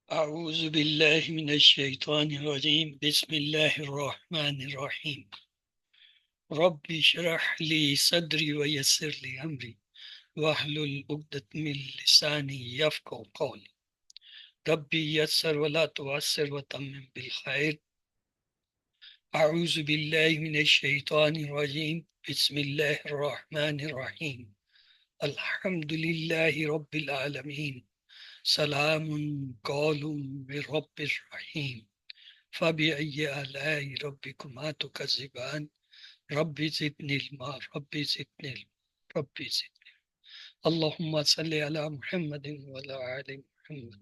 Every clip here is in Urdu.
أعوذ بالله من الشيطان الرجيم بسم الله الرحمن الرحيم ربي اشرح لي صدري ويسر لي أمري واحلل عقدة من لساني يفقهوا قولي ربي يسر ولا تعسر وتمم بالخير أعوذ بالله من الشيطان الرجيم بسم الله الرحمن الرحيم الحمد لله رب العالمين سلام قول من رب الرحيم فبأي آلاء ربكما تكذبان رب زدني علما رب زدني اللهم صل على محمد وعلى آل محمد.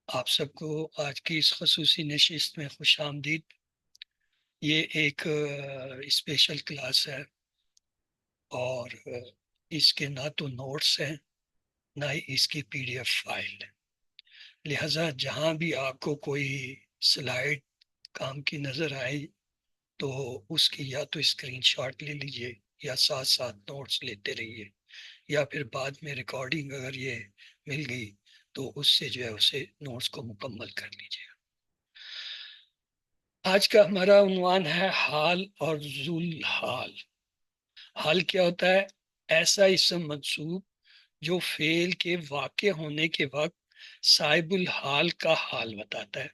آپ سب کو آج کی اس خصوصی نشست میں خوش آمدید. یہ ایک اسپیشل کلاس ہے اور اس کے نہ تو نوٹس ہیں نہ ہی اس کی پی ڈی ایف فائل ہے. لہٰذا جہاں بھی آپ کو کوئی سلائڈ کام کی نظر آئے تو اس کی یا تو اسکرین شاٹ لے لیجئے یا ساتھ ساتھ نوٹس لیتے رہیے، یا پھر بعد میں ریکارڈنگ اگر یہ مل گئی تو اس سے جو ہے اسے نوٹس کو مکمل کر لیجئے. آج کا ہمارا عنوان ہے حال اور ذو الحال. حال کیا ہوتا ہے؟ ایسا اسم منصوب جو فعل کے واقع ہونے کے وقت صاحب الحال کا حال بتاتا ہے.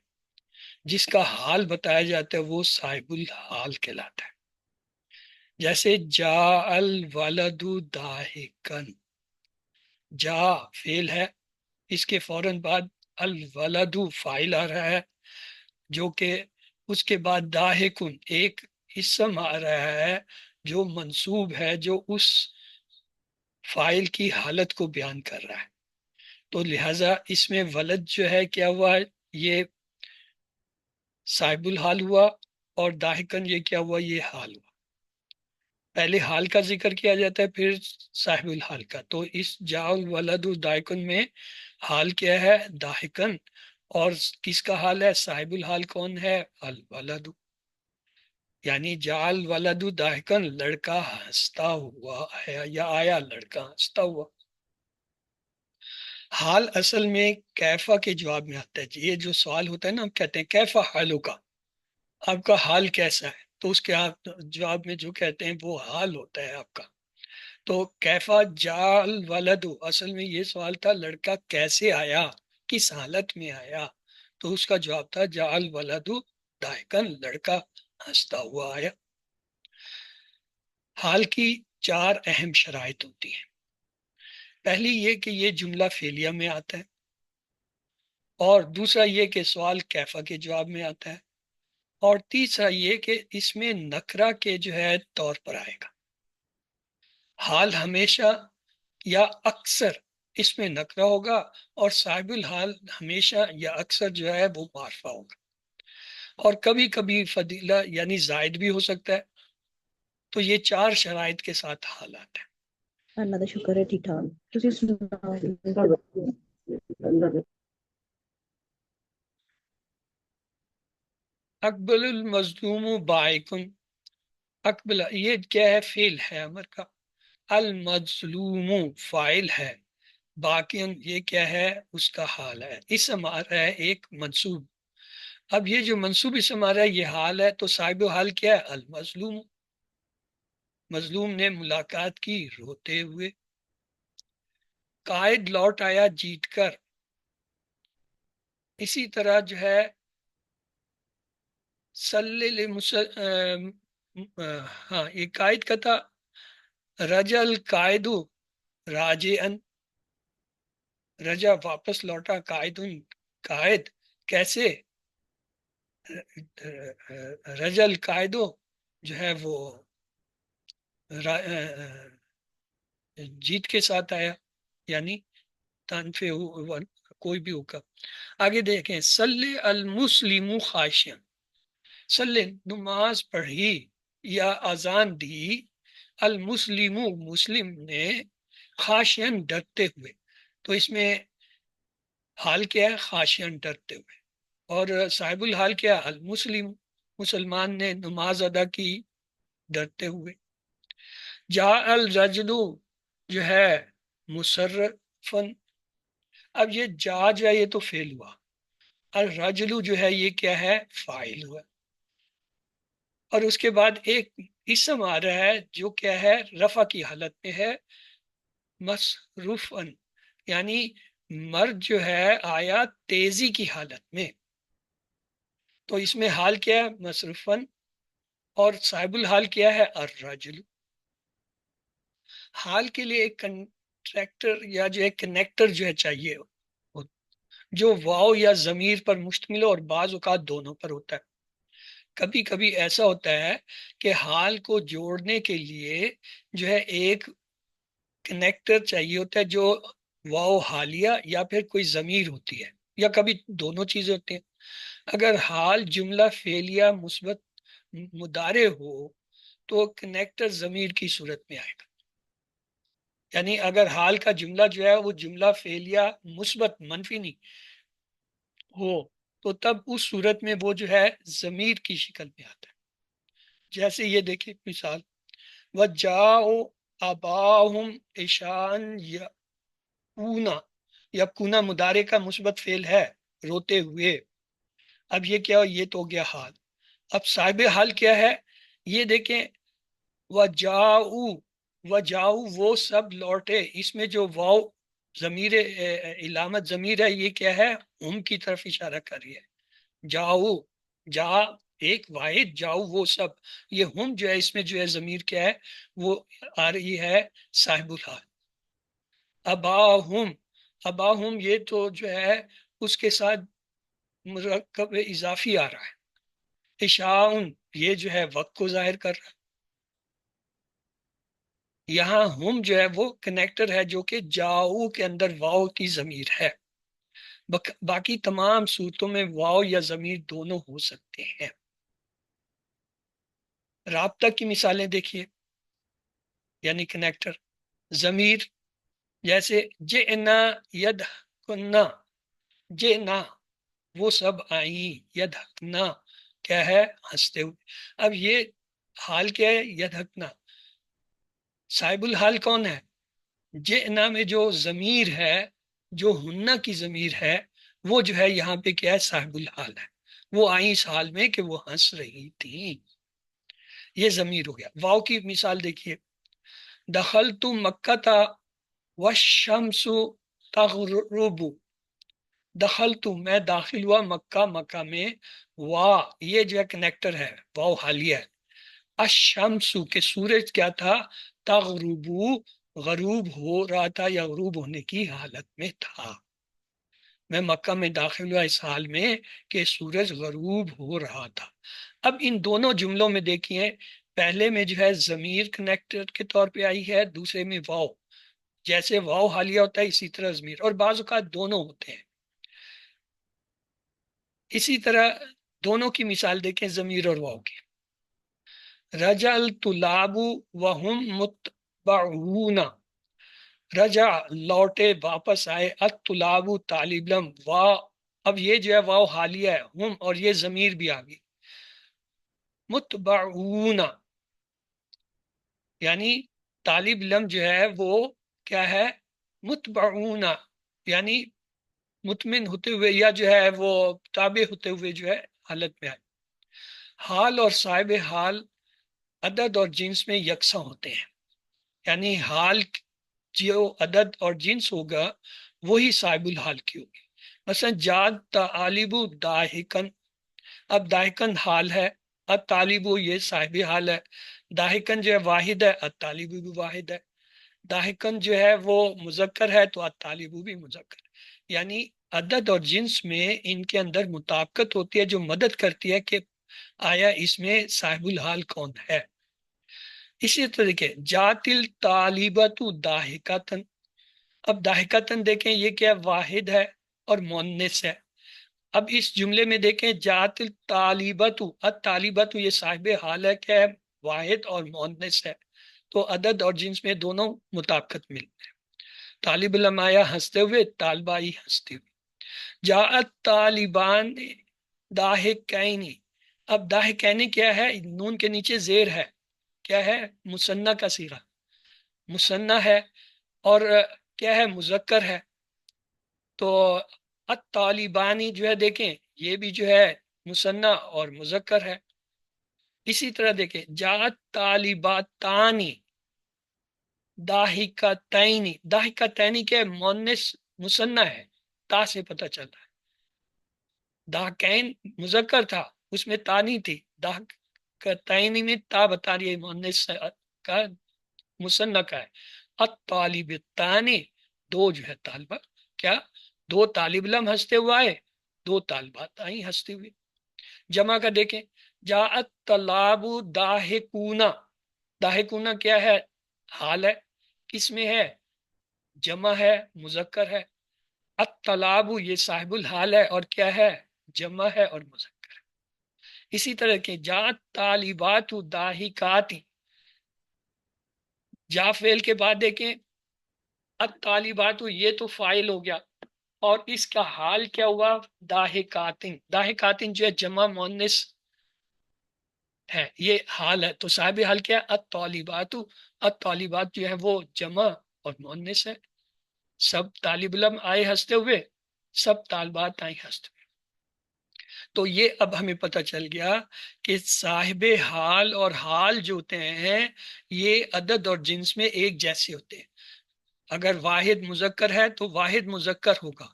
جس کا حال بتایا جاتا ہے وہ صاحب الحال کہلاتا ہے. جیسے جا الولد ضاحکن، جا فعل ہے، اس کے فوراً بعد الولد فاعل آ رہا ہے، جو کہ اس کے بعد ضاحکن ایک اسم آ رہا ہے جو منصوب ہے، جو اس فاعل کی حالت کو بیان کر رہا ہے. تو لہٰذا اس میں ولد جو ہے کیا ہوا، یہ صاحب الحال ہوا، اور ضاحکن یہ کیا ہوا، یہ حال ہوا. پہلے حال کا ذکر کیا جاتا ہے پھر صاحب الحال کا. تو اس جا الولد ضاحکن میں حال کیا ہے؟ ضاحکن. اور کس کا حال ہے؟ صاحب الحال کون ہے؟ الولد. یعنی جا الولد ضاحکن، لڑکا ہنستا ہوا ہے یا آیا لڑکا ہنستا ہوا. حال اصل میں کیفا کے جواب میں آتا ہے. یہ جو سوال ہوتا ہے نا، ہم کہتے ہیں کیفا حالو کا، آپ کا حال کیسا ہے، تو اس کے آپ جواب میں جو کہتے ہیں وہ حال ہوتا ہے آپ کا. تو کیفا جا الولد، اصل میں یہ سوال تھا لڑکا کیسے آیا، کس حالت میں آیا، تو اس کا جواب تھا جا الولد ضاحکن، لڑکا ہنستا ہوا آیا. حال کی چار اہم شرائط ہوتی ہیں. پہلی یہ کہ یہ جملہ فعلیہ میں آتا ہے، اور دوسرا یہ کہ سوال کیفا کے جواب میں آتا ہے، اور تیسرا یہ کہ اس میں نکرہ کے جو ہے طور پر آئے گا. حال ہمیشہ یا اکثر اس میں نکرہ ہوگا، اور صاحب الحال ہمیشہ یا اکثر جو ہے وہ معرفہ ہوگا، اور کبھی کبھی فضیلہ یعنی زائد بھی ہو سکتا ہے. تو یہ چار شرائط کے ساتھ حالات ہیں. اللہ کا شکر ہے ٹھیک ٹھاک. تسی سناؤ. اقبل المظلوم بائکن، اقبل یہ کیا ہے؟ فعل ہے امر کا. المظلوم فاعل ہے، باقین یہ کیا ہے؟ اس کا حال ہے. اسم آ رہا ہے ایک منصوب. اب یہ جو منصوب اسم آ رہا ہے یہ حال ہے، تو صاحب حال کیا ہے؟ المظلوم. مظلوم نے ملاقات کی روتے ہوئے. قائد لوٹ آیا جیت کر. اسی طرح جو ہے ہاں یہ قائد کا تھا. رجل قائد راجعن، رجا واپس لوٹا، قائد قائد کیسے؟ رجل قائدو جو ہے وہ جیت کے ساتھ آیا، یعنی تنفع کوئی بھی ہوگا. آگے دیکھیں صلی المسلم خاشعن، صلی نماز پڑھی یا اذان دی، المسلم مسلم نے، خاشعن ڈرتے ہوئے. تو اس میں حال کیا ہے؟ خاشعن ڈرتے ہوئے. اور صاحب الحال کیا؟ المسلم، مسلمان نے نماز ادا کی ڈرتے ہوئے. جاء الرجل جو ہے مسرفن، اب یہ جا جو ہے یہ تو فعل ہوا، الرجل جو ہے یہ کیا ہے؟ فاعل ہوا، اور اس کے بعد ایک اسم آ رہا ہے جو کیا ہے؟ رفع کی حالت میں ہے، مصروفن، یعنی مرد جو ہے آیا تیزی کی حالت میں، تو اس میں حال کیا ہے؟ مصروفن، اور صاحب الحال کیا ہے؟ الرجل۔ حال کے لیے ایک کنٹریکٹر یا جو ہے کنیکٹر جو ہے چاہیے، جو واو یا ضمیر پر مشتمل ہو، اور بعض اوقات دونوں پر ہوتا ہے۔ کبھی کبھی ایسا ہوتا ہے کہ حال کو جوڑنے کے لیے جو ہے ایک کنیکٹر چاہیے ہوتا ہے، جو واو حالیہ یا پھر کوئی ضمیر ہوتی ہے، یا کبھی دونوں چیزیں ہوتی ہیں۔ اگر حال جملہ فعلیہ مثبت مضارع ہو تو کنیکٹر ضمیر کی صورت میں آئے گا، یعنی اگر حال کا جملہ جو ہے وہ جملہ فعلیہ مثبت، منفی نہیں ہو، تو تب اس صورت میں وہ جو ہے ضمیر کی شکل میں آتا ہے۔ جیسے یہ دیکھیں مثال، وَجَاءُوا آبَاءَهُمْ عِشَاءً یبکون، یبکون مضارع کا مثبت فعل ہے، روتے ہوئے۔ اب یہ کیا ہو؟ یہ تو ہو گیا حال۔ اب صاحب حال کیا ہے؟ یہ دیکھیں، وَجَاءُوا، وَجَاءُوا وہ سب لوٹے، اس میں جو واو ضمیر علامت ضمیر ہے یہ کیا ہے؟ ہم کی طرف اشارہ کر رہی ہے۔ جاؤ، جا ایک واحد، جاؤ وہ سب، یہ ہم جو ہے اس میں جو ہے ضمیر کیا ہے؟ وہ آ رہی ہے صاحب الحال۔ اباہم، اباہم یہ تو جو ہے اس کے ساتھ مرکب اضافی آ رہا ہے۔ اشاؤن یہ جو ہے وقت کو ظاہر کر رہا ہے۔ یہاں ہم جو ہے وہ کنیکٹر ہے جو کہ جاؤ کے اندر واؤ کی ضمیر ہے۔ باقی تمام صورتوں میں واؤ یا ضمیر دونوں ہو سکتے ہیں۔ رابطہ کی مثالیں دیکھیے، یعنی کنیکٹر ضمیر، جیسے جئنا یدھکنا، جئنا وہ سب آئیں، یدھکنا کیا ہے؟ ہنستے ہوئے۔ اب یہ حال کیا ہے؟ یدھکنا۔ صاحب الحال کون ہے؟ جئنا میں جو ضمیر ہے، جو ہننا کی ضمیر ہے، وہ جو ہے یہاں پہ کیا ہے؟ صاحب الحال ہے۔ وہ آئیں اس حال میں کہ وہ ہنس رہی تھی، یہ ضمیر ہو گیا۔ واو کی مثال دیکھیے، دخلت مکہ والشمس تغرب، دخلت میں داخل ہوا، مکہ مکہ میں، وا یہ جو ہے کنیکٹر ہے، واو حالیہ ہے، الشمس کے سورج کیا تھا؟ تغرب غروب ہو رہا تھا یا غروب ہونے کی حالت میں تھا۔ میں مکہ میں داخل ہوا اس حال میں کہ سورج غروب ہو رہا تھا۔ اب ان دونوں جملوں میں دیکھیے، پہلے میں جو ہے ضمیر کنیکٹر کے طور پہ آئی ہے، دوسرے میں واو، جیسے واو حالیہ ہوتا ہے اسی طرح ضمیر، اور بعض اوقات دونوں ہوتے ہیں۔ اسی طرح دونوں کی مثال دیکھیں ضمیر اور واو کی، رجع الطلاب وهم متبعون، رجع لوٹے، واپس آئے، الطلاب طالب علم، وا اب یہ جو ہے واو حالیہ ہے، ہم اور یہ ضمیر بھی آ گئی، متبعون یعنی طالب علم جو ہے وہ کیا ہے؟ متبعون یعنی مطمئن ہوتے ہوئے یا جو ہے وہ تابع ہوتے ہوئے جو ہے حالت میں آئے۔ حال اور صاحب حال عدد اور جنس میں یکساں ہوتے ہیں، یعنی حال جو عدد اور جنس ہوگا وہی صاحب الحال کی ہوگی۔ مثلا جاد طالب داہکن، اب داہکن حال ہے، الطالب یہ صاحب حال ہے، داہکن جو ہے واحد ہے، الطالب بھی واحد ہے، داہکن جو ہے وہ مذکر ہے تو الطالب بھی مذکر، یعنی عدد اور جنس میں ان کے اندر مطابقت ہوتی ہے جو مدد کرتی ہے کہ آیا اس میں صاحب الحال کون ہے۔ اسی طریقے جات الطالبۃ داہکتن، اب داہکتن دیکھیں یہ کیا واحد ہے اور مؤنث ہے۔ اب اس جملے میں دیکھیں جات الطالبۃ، الطالبۃ یہ صاحب حال ہے، کیا ہے؟ واحد اور مؤنث ہے، تو عدد اور جنس میں دونوں مطابقت ملتے ہیں۔ طالب علم آیا ہنستے ہوئے، طالبہ آئی ہنستے ہوئے۔ جاءت طالبان داہکین، اب داہکین کیا ہے؟ نون کے نیچے زیر ہے، کیا ہے؟ مثنیٰ کا صیغہ، مثنیٰ ہے، اور کیا ہے؟ مذکر ہے۔ تو الطالبانی جو ہے دیکھیں یہ بھی جو ہے مثنیٰ اور مذکر ہے. اسی طرح دیکھیں جاءت طالباتانی داہکتینی. داہکتینی کے مؤنث مثنیٰ ہے، تا سے پتہ چلتا ہے. داہکین مذکر تھا، اس میں تا نہیں تھی. داہکتینی میں تا بتا رہی ہے مؤنث کا، مثنیٰ کا ہے. الطالبتانی دو جو ہے طالبہ، کیا دو طالب علم ہنستے ہوئے آئے، دو طالبات آئی ہنستے ہوئے. جمع کا دیکھیں جاءت طلاب داہکونا. داہکونا کیا ہے؟ حال ہے. کس میں ہے؟ جمع ہے، مذکر ہے. الطلاب یہ صاحب الحال ہے اور کیا ہے؟ جمع ہے اور مذکر ہے. اسی طرح کے جاءت طالبات داہکاتی. جا فعل کے بعد دیکھیں الطالبات یہ تو فاعل ہو گیا اور اس کا حال کیا ہوا؟ داہکاتن. داہکاتن جو ہے جمع مؤنث ہے، یہ حال ہے. تو صاحب حال کیا؟ الطالبات. الطالبات جو ہے وہ جمع اور مؤنث ہے. سب طالب علم آئے ہنستے ہوئے، سب طالبات آئیں ہنستے ہوئے. تو یہ اب ہمیں پتہ چل گیا کہ صاحب حال اور حال جو ہوتے ہیں یہ عدد اور جنس میں ایک جیسے ہوتے ہیں. اگر واحد مذکر ہے تو واحد مذکر ہوگا،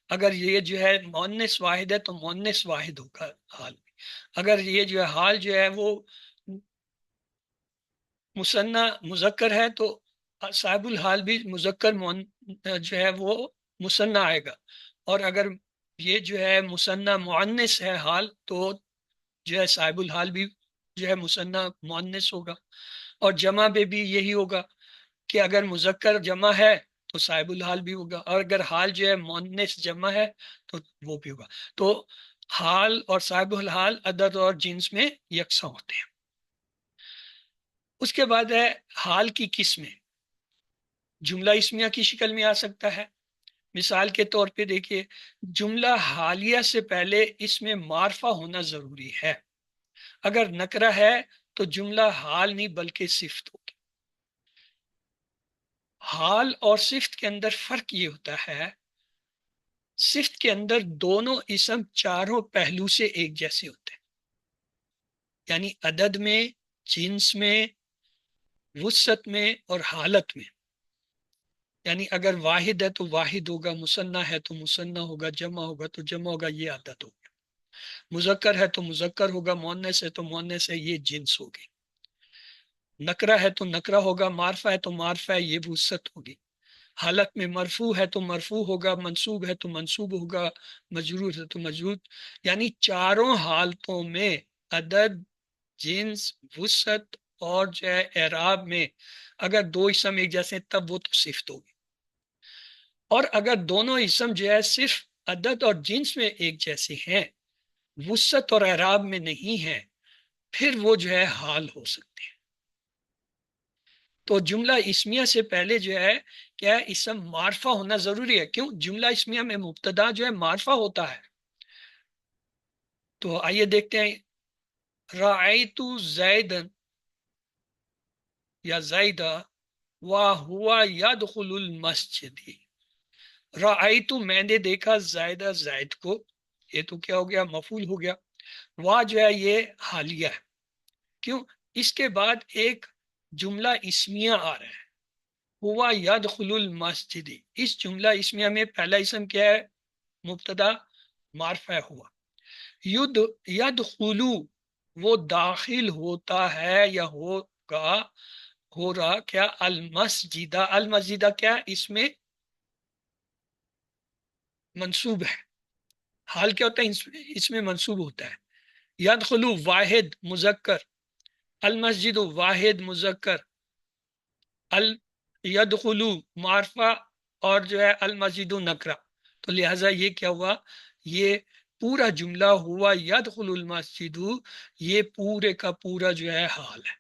اگر یہ جو ہے مؤنث واحد ہے تو مؤنث واحد ہوگا حال میں. اگر یہ جو ہے حال جو ہے وہ مثنیٰ مذکر ہے تو صاحب الحال بھی مذکر جو ہے وہ مثنیٰ آئے گا. اور اگر یہ جو ہے مثنیٰ مؤنث ہے حال تو جو ہے صاحب الحال بھی جو ہے مثنیٰ مؤنث ہوگا. اور جمع میں بھی یہی ہوگا کہ اگر مذکر جمع ہے تو صاحب الحال بھی ہوگا، اور اگر حال جو ہے مؤنث جمع ہے تو وہ بھی ہوگا. تو حال اور صاحب الحال عدد اور جنس میں یکساں ہوتے ہیں. اس کے بعد ہے حال کی قسمیں. جملہ اسمیہ کی شکل میں آ سکتا ہے. مثال کے طور پہ دیکھیے جملہ حالیہ سے پہلے اس میں معرفہ ہونا ضروری ہے. اگر نکرہ ہے تو جملہ حال نہیں بلکہ صفت ہوگی. حال اور صفت کے اندر فرق یہ ہوتا ہے، صفت کے اندر دونوں اسم چاروں پہلو سے ایک جیسے ہوتے ہیں، یعنی عدد میں، جنس میں، وسعت میں اور حالت میں. یعنی اگر واحد ہے تو واحد ہوگا، مثنیٰ ہے تو مثنیٰ ہوگا، جمع ہوگا تو جمع ہوگا، یہ عدد ہوگا. مذکر ہے تو مذکر ہوگا، مؤنث ہے تو مؤنث ہے، یہ جنس ہوگی. نکرہ ہے تو نکرہ ہوگا، معرفہ ہے تو معرفہ ہے، یہ وسعت ہوگی. حالت میں مرفوع ہے تو مرفوع ہوگا، منصوب ہے تو منصوب ہوگا، مجرور ہے تو مجرور. یعنی چاروں حالتوں میں عدد، جنس، وسعت اور جو ہے اعراب میں اگر دو اسم ایک جیسے ہیں تب وہ تو صفت ہوگی. اور اگر دونوں اسم جو ہے صرف عدد اور جنس میں ایک جیسے ہیں، وسعت اور اعراب میں نہیں ہیں، پھر وہ جو ہے حال ہو سکتے ہیں. تو جملہ اسمیہ سے پہلے جو ہے کیا ہے؟ اسم معرفہ ہونا ضروری ہے. کیوں؟ جملہ اسمیہ میں مبتدا جو ہے معرفہ ہوتا ہے. تو آئیے دیکھتے ہیں رأیت زیدن یا زیدہ وہو یدخل المسجد. رأیت میں نے دیکھا زیدہ زید کو، یہ تو کیا ہو گیا؟ مفعول ہو گیا. واہ جو ہے یہ حالیہ ہے. کیوں؟ اس کے بعد ایک جملہ اسمیہ آ رہا ہے، ہوا یدخل المسجد. اس جملہ اسمیہ میں پہلا اسم کیا ہے؟ مبتدا معرفہ ہوا. یدخلو وہ داخل ہوتا ہے یا ہوگا، ہو رہا کیا؟ المسجدہ. المسجدہ کیا؟ اس میں منصوب ہے. حال کیا ہوتا ہے؟ اس میں منصوب ہوتا ہے. یدخلو واحد مذکر، المسجد واحد مذکر، یدخلو معرفہ اور جو ہے المسجد نکرہ. تو لہٰذا یہ کیا ہوا؟ یہ پورا جملہ ہوا یدخل المسجد، یہ پورے کا پورا جو ہے حال ہے.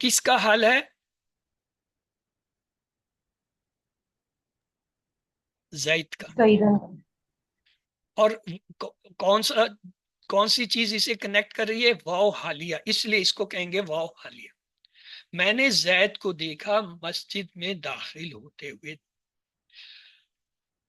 کس کا حال ہے؟ زید کا. اور کون سی چیز اسے کنیکٹ کر رہی ہے؟ واو حالیہ. اس لیے اس کو کہیں گے واو حالیہ. میں نے زید کو دیکھا مسجد میں داخل ہوتے ہوئے.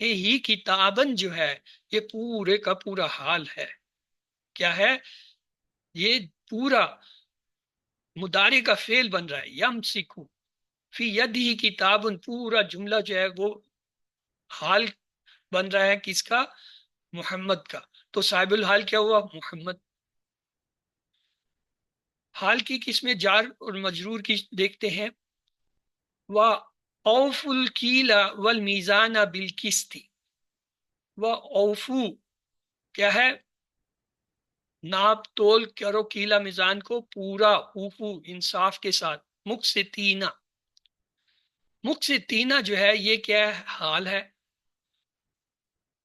ہی کتابن جو ہے یہ پورے کا پورا حال ہے. کیا ہے یہ؟ پورا مضارع کا فعل بن رہا ہے. یم سکھو فی ید ہی کتابن، پورا جملہ جو ہے وہ حال بن رہا ہے کس کا؟ محمد کا. تو صاحب الحال کیا ہوا؟ محمد. حال کی کس میں جار اور مجرور کی دیکھتے ہیں. وَأَوْفُوا الْكِيلَ وَالْمِيزَانَ بِالْقِسْطِ. وَأَوْفُوا کیا ہے؟ ناپ تول کرو کیلا میزان کو پورا، اوفو انصاف کے ساتھ. مقسطینہ، مقسطینہ جو ہے یہ کیا ہے؟ حال ہے.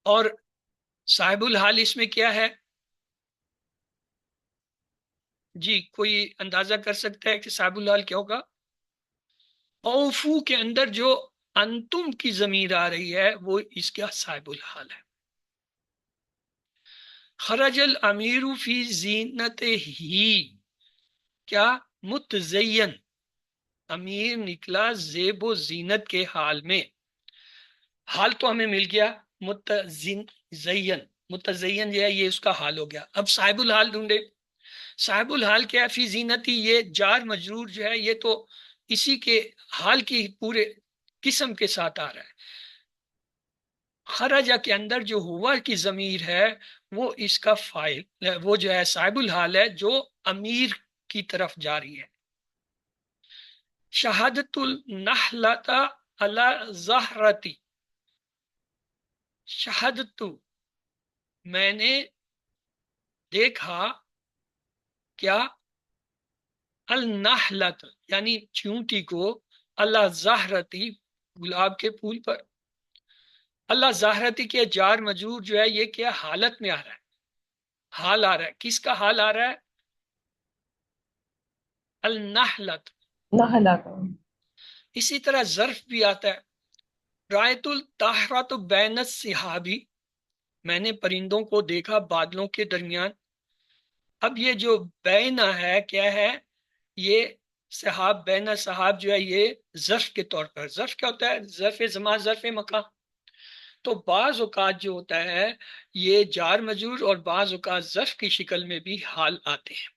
اور صاحب الحال اس میں کیا ہے؟ جی کوئی اندازہ کر سکتا ہے کہ صاحب الحال کیا ہوگا؟ اوفو کے اندر جو انتم کی ضمیر آ رہی ہے وہ اس کا صاحب الحال ہے. خرج الامیر فی زینت ہی، کیا؟ متزین، امیر نکلا زیب و زینت کے حال میں. حال تو ہمیں مل گیا متزین، متزین جو ہے یہ اس کا حال ہو گیا. اب صاحب الحال ڈھونڈے. صاحب الحال کیا ہے؟ فی زینتی، یہ جار مجرور جو ہے یہ تو اسی کے حال کی پورے قسم کے ساتھ آ رہا ہے. خرجہ کے اندر جو ہوا کی ضمیر ہے وہ اس کا فاعل، وہ جو ہے صاحب الحال ہے جو امیر کی طرف جاری ہے. شہادت النحلۃ علی زہرتی، شہادت میں نے دیکھا، کیا؟ النحلۃ یعنی چیونٹی کو، اللہ زہرتی گلاب کے پھول پر. اللہ زہرتی کے جار مجرور جو ہے یہ کیا حالت میں آ رہا ہے؟ حال آ رہا ہے. کس کا حال آ رہا ہے؟ النحلۃ. نحلا کا. اسی طرح ظرف بھی آتا ہے. رایت الطاہرۃ بین السحابی، میں نے پرندوں کو دیکھا بادلوں کے درمیان. اب یہ جو بینا ہے کیا ہے؟ یہ صحاب، بینا صحاب جو ہے یہ ظرف کے طور پر. ظرف کیا ہوتا ہے؟ ظرف زمان، ظرف مکان. تو بعض اوقات جو ہوتا ہے یہ جار مجرور اور بعض اوقات ظرف کی شکل میں بھی حال آتے ہیں.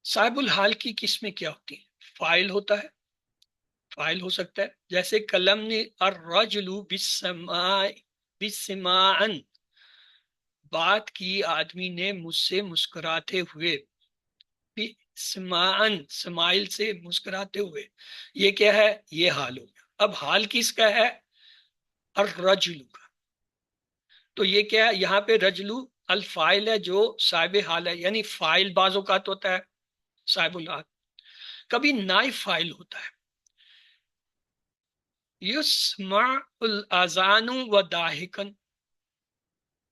صاحب الحال کی قسمیں کیا ہوتی ہیں؟ فاعل ہوتا ہے، فاعل ہو سکتا ہے جیسے قلم نے الرجل بالسماع، بات کی آدمی نے مجھ سے مسکراتے ہوئے. سماعن، سمائل سے مسکراتے ہوئے. یہ کیا ہے؟ یہ حال ہو گیا. اب حال کس کا ہے؟ الرجل کا. تو یہ کیا ہے؟ یہاں پہ رجلو الفائل ہے جو صاحب حال ہے، یعنی فائل بعض اوقات ہوتا ہے صاحب الحال، کبھی نائب فائل ہوتا ہے. یسمع الاذان و داہکن،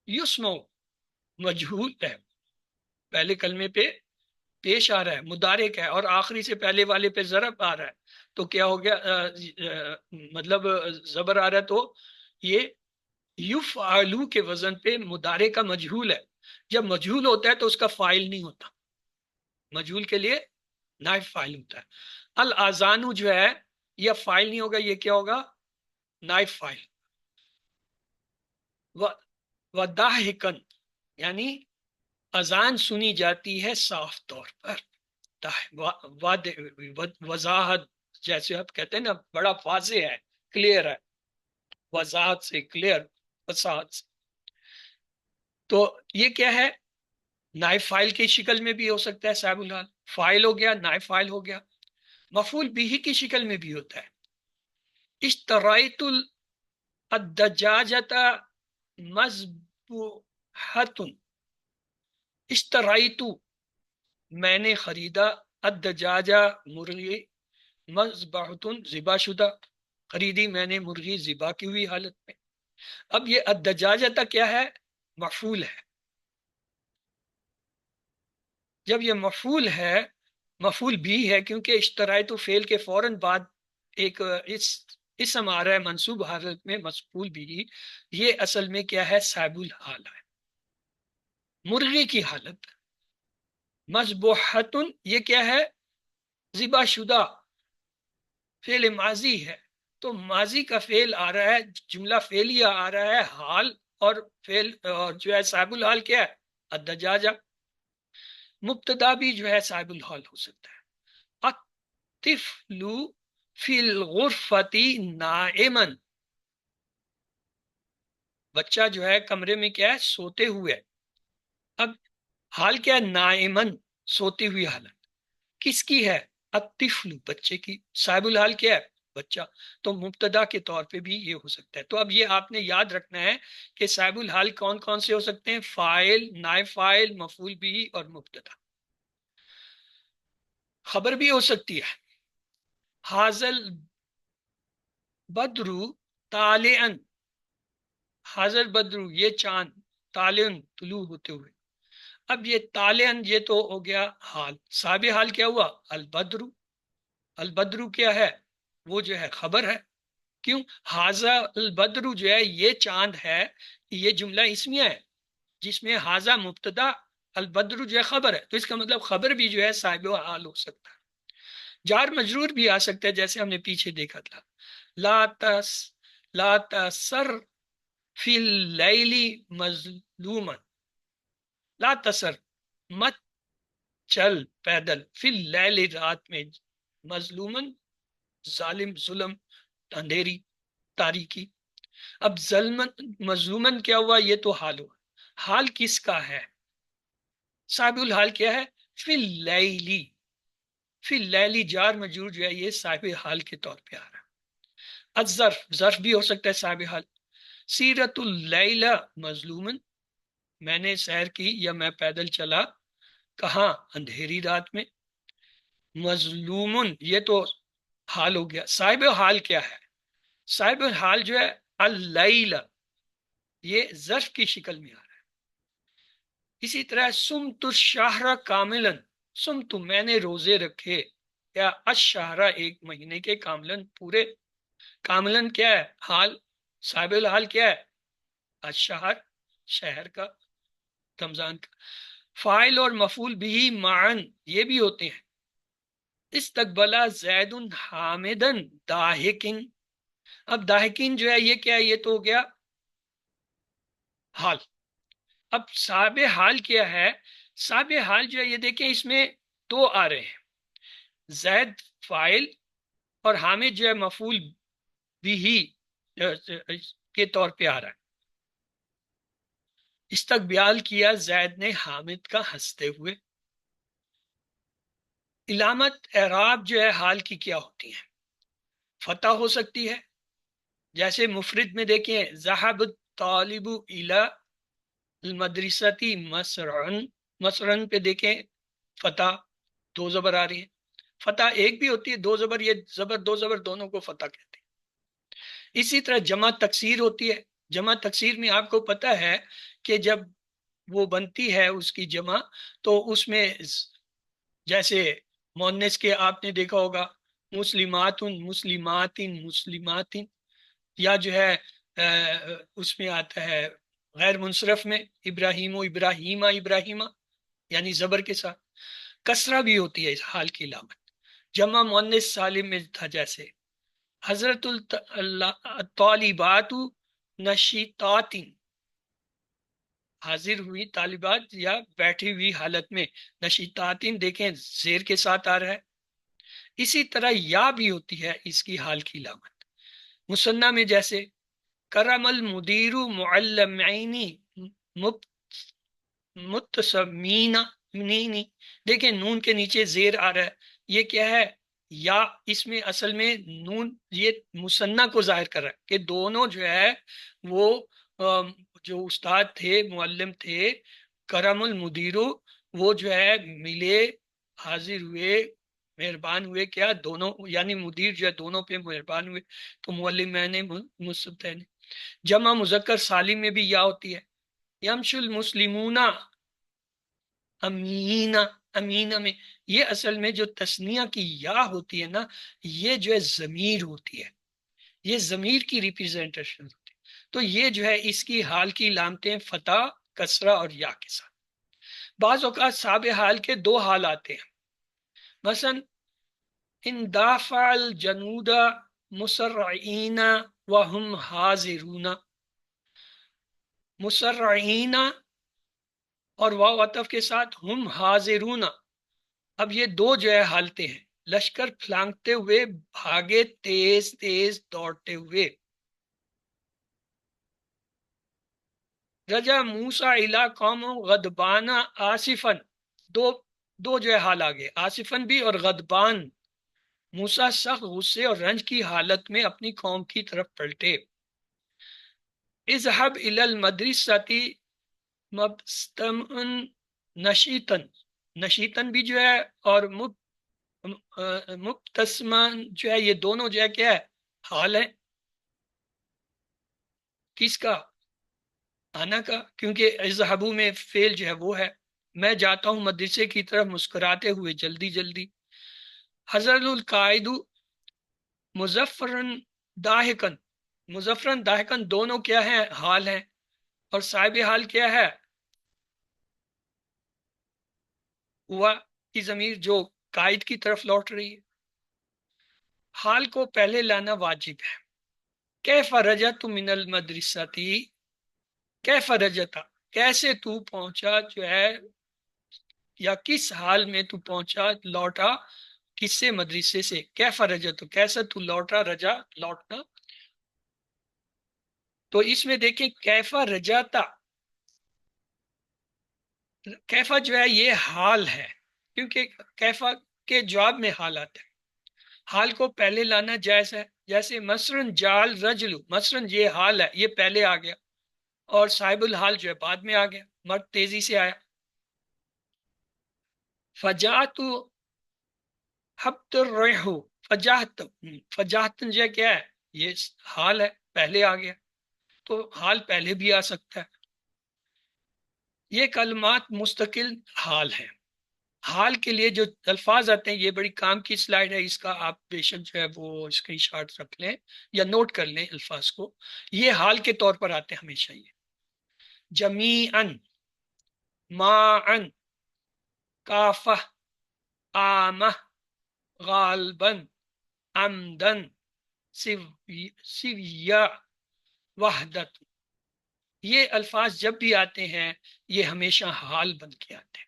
یسمع مجہول ہے، پہلے کلمے پہ پیش آ رہا ہے، مضارع کا ہے، اور آخری سے پہلے والے پہ ضرب آ رہا ہے. تو کیا ہو گیا؟ مطلب زبر آ رہا ہے تو یہ یفعلو کے وزن پہ مضارع کا مجہول ہے. جب مجہول ہوتا ہے تو اس کا فاعل نہیں ہوتا، مجہول کے لیے نائب فاعل ہوتا ہے. الاذان جو ہے یہ فاعل نہیں ہوگا، یہ کیا ہوگا؟ نائب فاعل. وداہکن یعنی اذان سنی جاتی ہے صاف طور پر. وضاحت، جیسے آپ کہتے ہیں نا بڑا واضح ہے، کلیئر ہے، وضاحت سے، کلیئر، وضاحت سے. تو یہ کیا ہے؟ نائب فائل کی شکل میں بھی ہو سکتا ہے صاحب الحال. فائل ہو گیا، نائب فائل ہو گیا. مفعول بھی کی شکل میں بھی ہوتا ہے. اشتريت الدجاجة مذبوحة، اشتريت میں نے خریدا، الدجاجہ مرغی، مذبوحة ذبح شدہ، خریدی میں نے مرغی ذبح کی ہوئی حالت میں. اب یہ الدجاجہ کیا ہے؟ مفعول ہے. جب یہ مفعول ہے، مفعول بھی ہے کیونکہ اشترائط فعل کے فوراً بعد ایک اسم آ رہا ہے منصوب حالت میں، مفعول بھی، یہ اصل میں کیا ہے؟ صاحب الحال ہے، مرغی کی حالت. مذبوحۃ یہ کیا ہے؟ ذبح شدہ، فعل ماضی ہے. تو ماضی کا فعل آ رہا ہے، جملہ فعلیہ آ رہا ہے حال، اور فعل اور جو ہے صاحب الحال کیا ہے؟ الدجاجہ۔ مبتدا بھی جو ہے صاحب الحال ہو سکتا ہے۔ الطفل فی الغرفۃ نائما، بچہ جو ہے کمرے میں کیا ہے؟ سوتے ہوئے۔ اب حال کیا ہے؟ نائمن، سوتی ہوئی حالت کس کی ہے؟ الطفل، بچے کی۔ صاحب الحال کیا ہے؟ بچہ۔ تو مبتدا کے طور پہ بھی یہ ہو سکتا ہے۔ تو اب یہ آپ نے یاد رکھنا ہے کہ صاحب الحال کون کون سے ہو سکتے ہیں؟ فاعل، نائب فاعل، مفعول بھی اور مبتدا۔ خبر بھی ہو سکتی ہے، حاضل بدرو طالعن، حاضر بدرو یہ چاند، طالعن طلوع ہوتے ہوئے۔ اب یہ طالعن یہ تو ہو گیا حال، صاحب حال کیا ہوا؟ البدرو۔ البدرو کیا ہے؟ وہ جو ہے خبر ہے۔ کیوں؟ حاضہ البدرو جو ہے یہ چاند ہے، یہ جملہ اسمیہ ہے جس میں حاضہ مبتدا، البدرو جو ہے خبر ہے، تو اس کا مطلب خبر بھی جو ہے صاحب حال ہو سکتا ہے۔ جار مجرور بھی آ سکتا ہے، جیسے ہم نے پیچھے دیکھا تھا، لا تس لا تسر فی اللیل مظلوما، لا تسر مت چل پیدل، فی اللیل رات میں، مظلومن ظالم، ظلم، اندھیری، تاریکی۔ اب ظلمن مظلومن کیا ہوا؟ یہ تو حال ہوا۔ حال کس کا ہے؟ صاحب الحال کیا ہے؟ فی اللیلی، فی اللیلی جار مجرور جو ہے یہ صاحب حال کے طور پہ آ رہا ہے۔ الظرف، ظرف بھی ہو سکتا ہے صاحب حال۔ سیرت اللیلہ مظلومن، میں نے سیر کی یا میں پیدل چلا، کہاں؟ اندھیری رات میں۔ مظلومن یہ تو حال ہو گیا۔ صاحب حال کیا ہے؟ صاحب حال جو ہے اللیلہ، یہ ظرف کی شکل میں آ رہا ہے۔ اسی طرح سمت الشہر کاملا، سمت میں نے روزے رکھے، یا الشہر ایک مہینے کے، کاملن پورے۔ کاملن کیا ہے؟ حال۔ صاحب الحال کیا ہے؟ الشہر، شہر کا، رمضان کا۔ فاعل اور مفعول بھی معن یہ بھی ہوتے ہیں۔ استقبلا زید حامدن داہکن، اب داہکین جو ہے یہ کیا ہے؟ یہ تو ہو گیا حال۔ اب صاحب حال کیا ہے؟ صاحب حال جو ہے یہ دیکھیں اس میں دو آ رہے ہیں، زید فاعل اور حامد جو ہے مفعول بھی کے طور پہ آ رہا ہے۔ استقبال کیا زید نے حامد کا ہنستے ہوئے۔ علامت اعراب جو ہے حال کی کیا ہوتی ہیں؟ فتح ہو سکتی ہے، جیسے مفرد میں دیکھیں ذهب الطالب الى المدرسة مسرعا، مسرعا پہ دیکھیں فتح، دو زبر آ رہی ہیں۔ فتح ایک بھی ہوتی ہے، دو زبر، یہ زبر دو زبر دونوں کو فتح کہتے ہیں۔ اسی طرح جمع تکسیر ہوتی ہے۔ جمع تکسیر میں آپ کو پتہ ہے کہ جب وہ بنتی ہے اس کی جمع، تو اس میں جیسے مؤنث کے آپ نے دیکھا ہوگا مسلمات، مسلمات، مسلمات، یا جو ہے اس میں آتا ہے غیر منصرف میں ابراہیم و ابراہیمہ، ابراہیمہ یعنی زبر کے ساتھ۔ کسرہ بھی ہوتی ہے اس حال کی علامت۔ جمع مؤنث سالم میں تھا، جیسے حضرت الطالبات نشیطات، حاضر ہوئی طالبات یا بیٹھی ہوئی حالت میں، نشیطات دیکھیں زیر کے ساتھ آ رہا ہے۔ اسی طرح یا بھی ہوتی ہے اس کی حال کی علامت۔ مثنیٰ میں جیسے کرم المدیر معلمین متسمین، دیکھیں نون کے نیچے زیر آ رہا ہے، یہ کیا ہے؟ یا اس میں اصل میں نون یہ مثنیٰ کو ظاہر کر رہا ہے کہ دونوں جو ہے وہ جو استاد تھے، معلم تھے، کرم المدیر، وہ جو ہے ملے، حاضر ہوئے، مہربان ہوئے، کیا؟ دونوں، یعنی مدیر جو ہے دونوں پہ مہربان ہوئے، تو معلمین مصبتین۔ جمع مذکر سالم میں بھی یا ہوتی ہے۔ یمش المسلمون امینا، امینا میں یہ اصل میں جو تثنیہ کی یا ہوتی ہے نا، یہ جو ہے ضمیر ہوتی ہے، یہ ضمیر کی ریپرزینٹیشن ہوتی ہے۔ تو یہ جو ہے اس کی حال کی علامتیں فتح، کسرہ اور یا کے ساتھ۔ بعض اوقات صاحب حال کے دو حال آتے ہیں، مثلا اندافع الجنود مسرعین وہم حاضرون، مسرعین اور واو عطف کے ساتھ ہم حاضرون. اب یہ دو جو ہے حالتیں ہیں، لشکر پھلانگتے ہوئے بھاگے تیز تیز دوڑتے ہوئے. رجا موسیٰ الی قوم غضبان آصفا، دو جو ہے حال آگے، آصفن بھی اور غضبان. موسیٰ سخت غصے اور رنج کی حالت میں اپنی قوم کی طرف پلٹے. اذهب الی المدرسۃ مبتسما نشیطا، نشیطن بھی جو ہے اور مبتسما جو ہے، یہ دونوں جو ہے کیا ہے، حال ہے. کس کا؟ آنا کا، کیونکہ اذهبوا میں فعل جو ہے وہ ہے. میں جاتا ہوں مدرسے کی طرف مسکراتے ہوئے جلدی جلدی. حضر القائد مظفرن داہکن، مظفرن داہکن دونوں کیا ہیں، حال ہیں. اور صاحب حال کیا ہے، ہوا کی ضمیر جو قائد کی طرف لوٹ رہی ہے. حال کو پہلے لانا واجب ہے. کیف رجعت من المدرسۃ، کیف رجعت، کیسے تو پہنچا جو ہے، یا کس حال میں تو پہنچا، لوٹا کس سے، مدرسے سے. کیف رجعت، کیسے تو لوٹا، رجا لوٹنا. تو اس میں دیکھیں کیفا رجاتا، کیفا جو ہے یہ حال ہے، کیونکہ کیفا کے جواب میں حال آتا ہے. حال کو پہلے لانا جائز ہے. جیسے مثلاً جال رجل، مثلاً یہ حال ہے، یہ پہلے آ گیا، اور صاحب الحال جو ہے بعد میں آ گیا، مرد تیزی سے آیا. فجاۃ حبت الریح، فجاہت، فجاہتن جو ہے کیا ہے، یہ حال ہے، پہلے آ گیا، تو حال پہلے بھی آ سکتا ہے. یہ کلمات مستقل حال ہے. حال کے لیے جو الفاظ آتے ہیں، یہ بڑی کام کی سلائیڈ ہے، اس کا آپ بے شک جو ہے وہ اسکرین شاٹ رکھ لیں یا نوٹ کر لیں الفاظ کو. یہ حال کے طور پر آتے ہیں ہمیشہ. یہ جمیعن، معن، کافہ، آمہ، غالباً، عمدن، سویا، وحدت، یہ الفاظ جب بھی آتے ہیں یہ ہمیشہ حال بن کے آتے ہیں.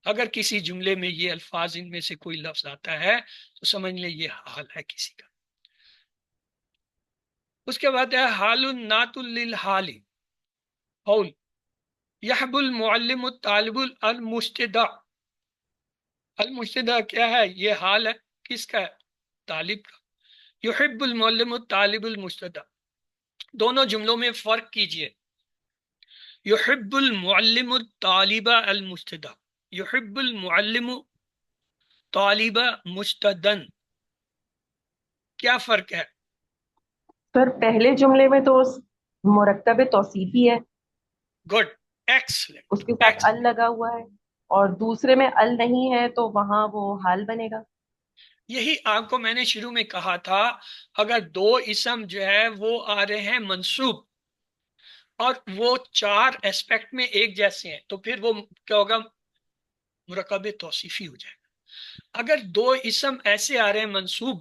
اگر کسی جملے میں یہ الفاظ ان میں سے کوئی لفظ آتا ہے تو سمجھ لیں یہ حال ہے کسی کا. اس کے بعد ہے حال نات للحال، حول. یحب المعلم الطالب المستدع، المستدع کیا ہے، یہ حال ہے، کس کا ہے، طالب کا. یحب المعلم الطالب المستدع، دونوں جملوں میں فرق کیجئے. یحب المعلم الطالب المستدع، یحب المعلم طالب مستدن، کیا فرق ہے؟ سر پہلے جملے میں تو مرکب توصیفی ہے، گڈ، ایکسلنٹ، اس کے ساتھ ال ایکسلنٹ. لگا ہوا ہے، اور دوسرے میں ال نہیں ہے تو وہاں وہ حال بنے گا. یہی آپ کو میں نے شروع میں کہا تھا، اگر دو اسم جو ہے وہ آ رہے ہیں منصوب اور وہ چار ایسپیکٹ میں ایک جیسے ہیں تو پھر وہ کیا ہوگا، مرکب توصیفی ہو جائے گا. اگر دو اسم ایسے آ رہے ہیں منصوب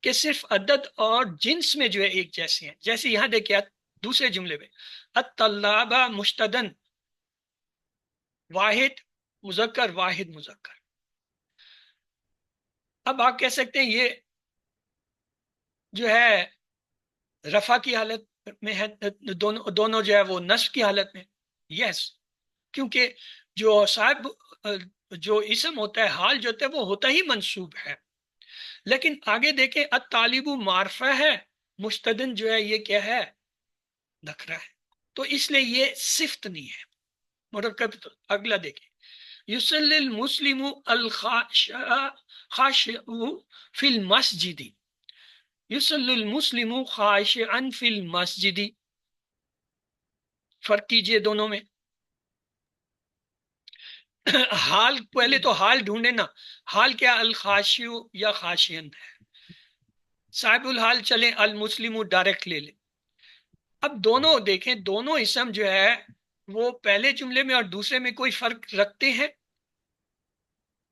کہ صرف عدد اور جنس میں جو ہے ایک جیسے ہیں، جیسے یہاں دیکھیں دوسرے جملے میں الطلابہ مشتدن، واحد مذکر واحد مذکر. اب آپ کہہ سکتے ہیں یہ جو ہے رفع کی حالت میں ہے، دونوں جو ہے وہ نصب کی حالت میں. یس، کیونکہ جو صاحب جو اسم ہوتا ہے، حال جو ہوتا ہے وہ ہوتا ہی منصوب ہے. لیکن آگے دیکھیں الطالب معرفہ ہے، مستدن جو ہے یہ کیا ہے، نکرہ ہے، تو اس لیے یہ صفت نہیں ہے مرکب. اگلا دیکھیں یصلی المسلم الخاشع فی المسجد، یصلی المسلم خاشعا فی المسجد، فرق کیجئے دونوں میں. حال پہلے تو حال ڈھونڈے نا، حال کیا الخاشع یا خاشعن ہے. صاحب الحال چلیں المسلم ڈائریکٹ لے لیں. اب دونوں دیکھیں، دونوں اسم جو ہے وہ پہلے جملے میں اور دوسرے میں کوئی فرق رکھتے ہیں؟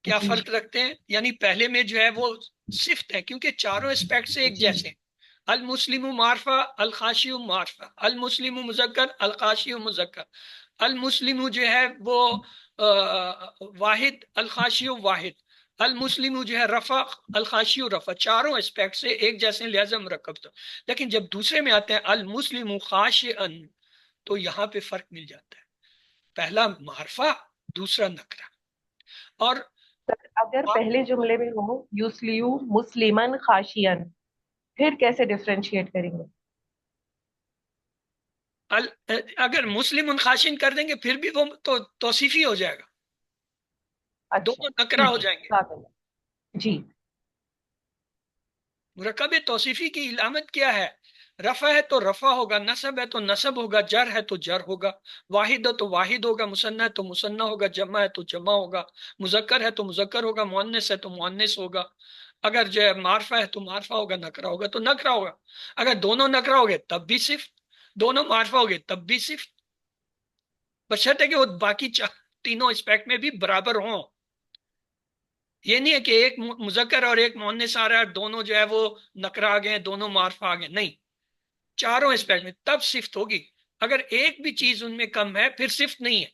کیا جی فرق رکھتے ہیں؟ یعنی پہلے میں جو ہے وہ صفت ہے کیونکہ چاروں اسپیکٹ سے ایک جیسے ہیں۔ المسلم معرفہ، الخاشی معرفہ، المسلم مذکر، الخاشی مذکر، المسلم جو ہے وہ واحد، الخاشی واحد، المسلم جو ہے رفع، الخاشی رفع، چاروں اسپیکٹ سے ایک جیسے لہذا مرکب تھا۔ لیکن جب دوسرے میں آتے ہیں المسلم خاشعن تو یہاں پہ فرق مل جاتا ہے، پہلا معرفہ دوسرا نکرہ۔ اور اگر پہلے جملے میں ہو یسلیو مسلمن خاشین، پھر کیسے ڈفرینشیٹ کریں گے؟ اگر مسلم خاشن کر دیں گے پھر بھی وہ تو توصیفی ہو جائے گا، اچھا دونوں نکرہ ٹھیک ہو ہے، جائیں گے۔ قابل ہے جی۔ مرکب توصیفی کی علامت کیا ہے؟ رفع ہے تو رفع ہوگا، نصب ہے تو نصب ہوگا، جر ہے تو جر ہوگا، واحد ہے تو واحد ہوگا، مثنیٰ ہے تو مثنیٰ ہوگا، جمع ہے تو جمع ہوگا، مذکر ہے تو مذکر ہوگا، مؤنث ہے تو مؤنث ہوگا۔ اگر جو ہے معرفہ ہے تو معرفہ ہوگا، نکرہ ہوگا تو نکرہ ہوگا۔ اگر دونوں نکرہ ہو گئے تب بھی صفت، دونوں معرفہ ہو گئے تب بھی صفت، بشرط ہے کہ وہ باقی تینوں اسپیکٹ میں بھی برابر ہوں۔ یہ نہیں ہے کہ ایک مذکر اور ایک مؤنث آ رہا ہے، دونوں جو ہے وہ نکرہ آ گئے، دونوں معرفہ آ گئے، نہیں، چاروں اسپیکٹ میں تب صفت ہوگی۔ اگر ایک بھی چیز ان میں کم ہے پھر صفت نہیں ہے۔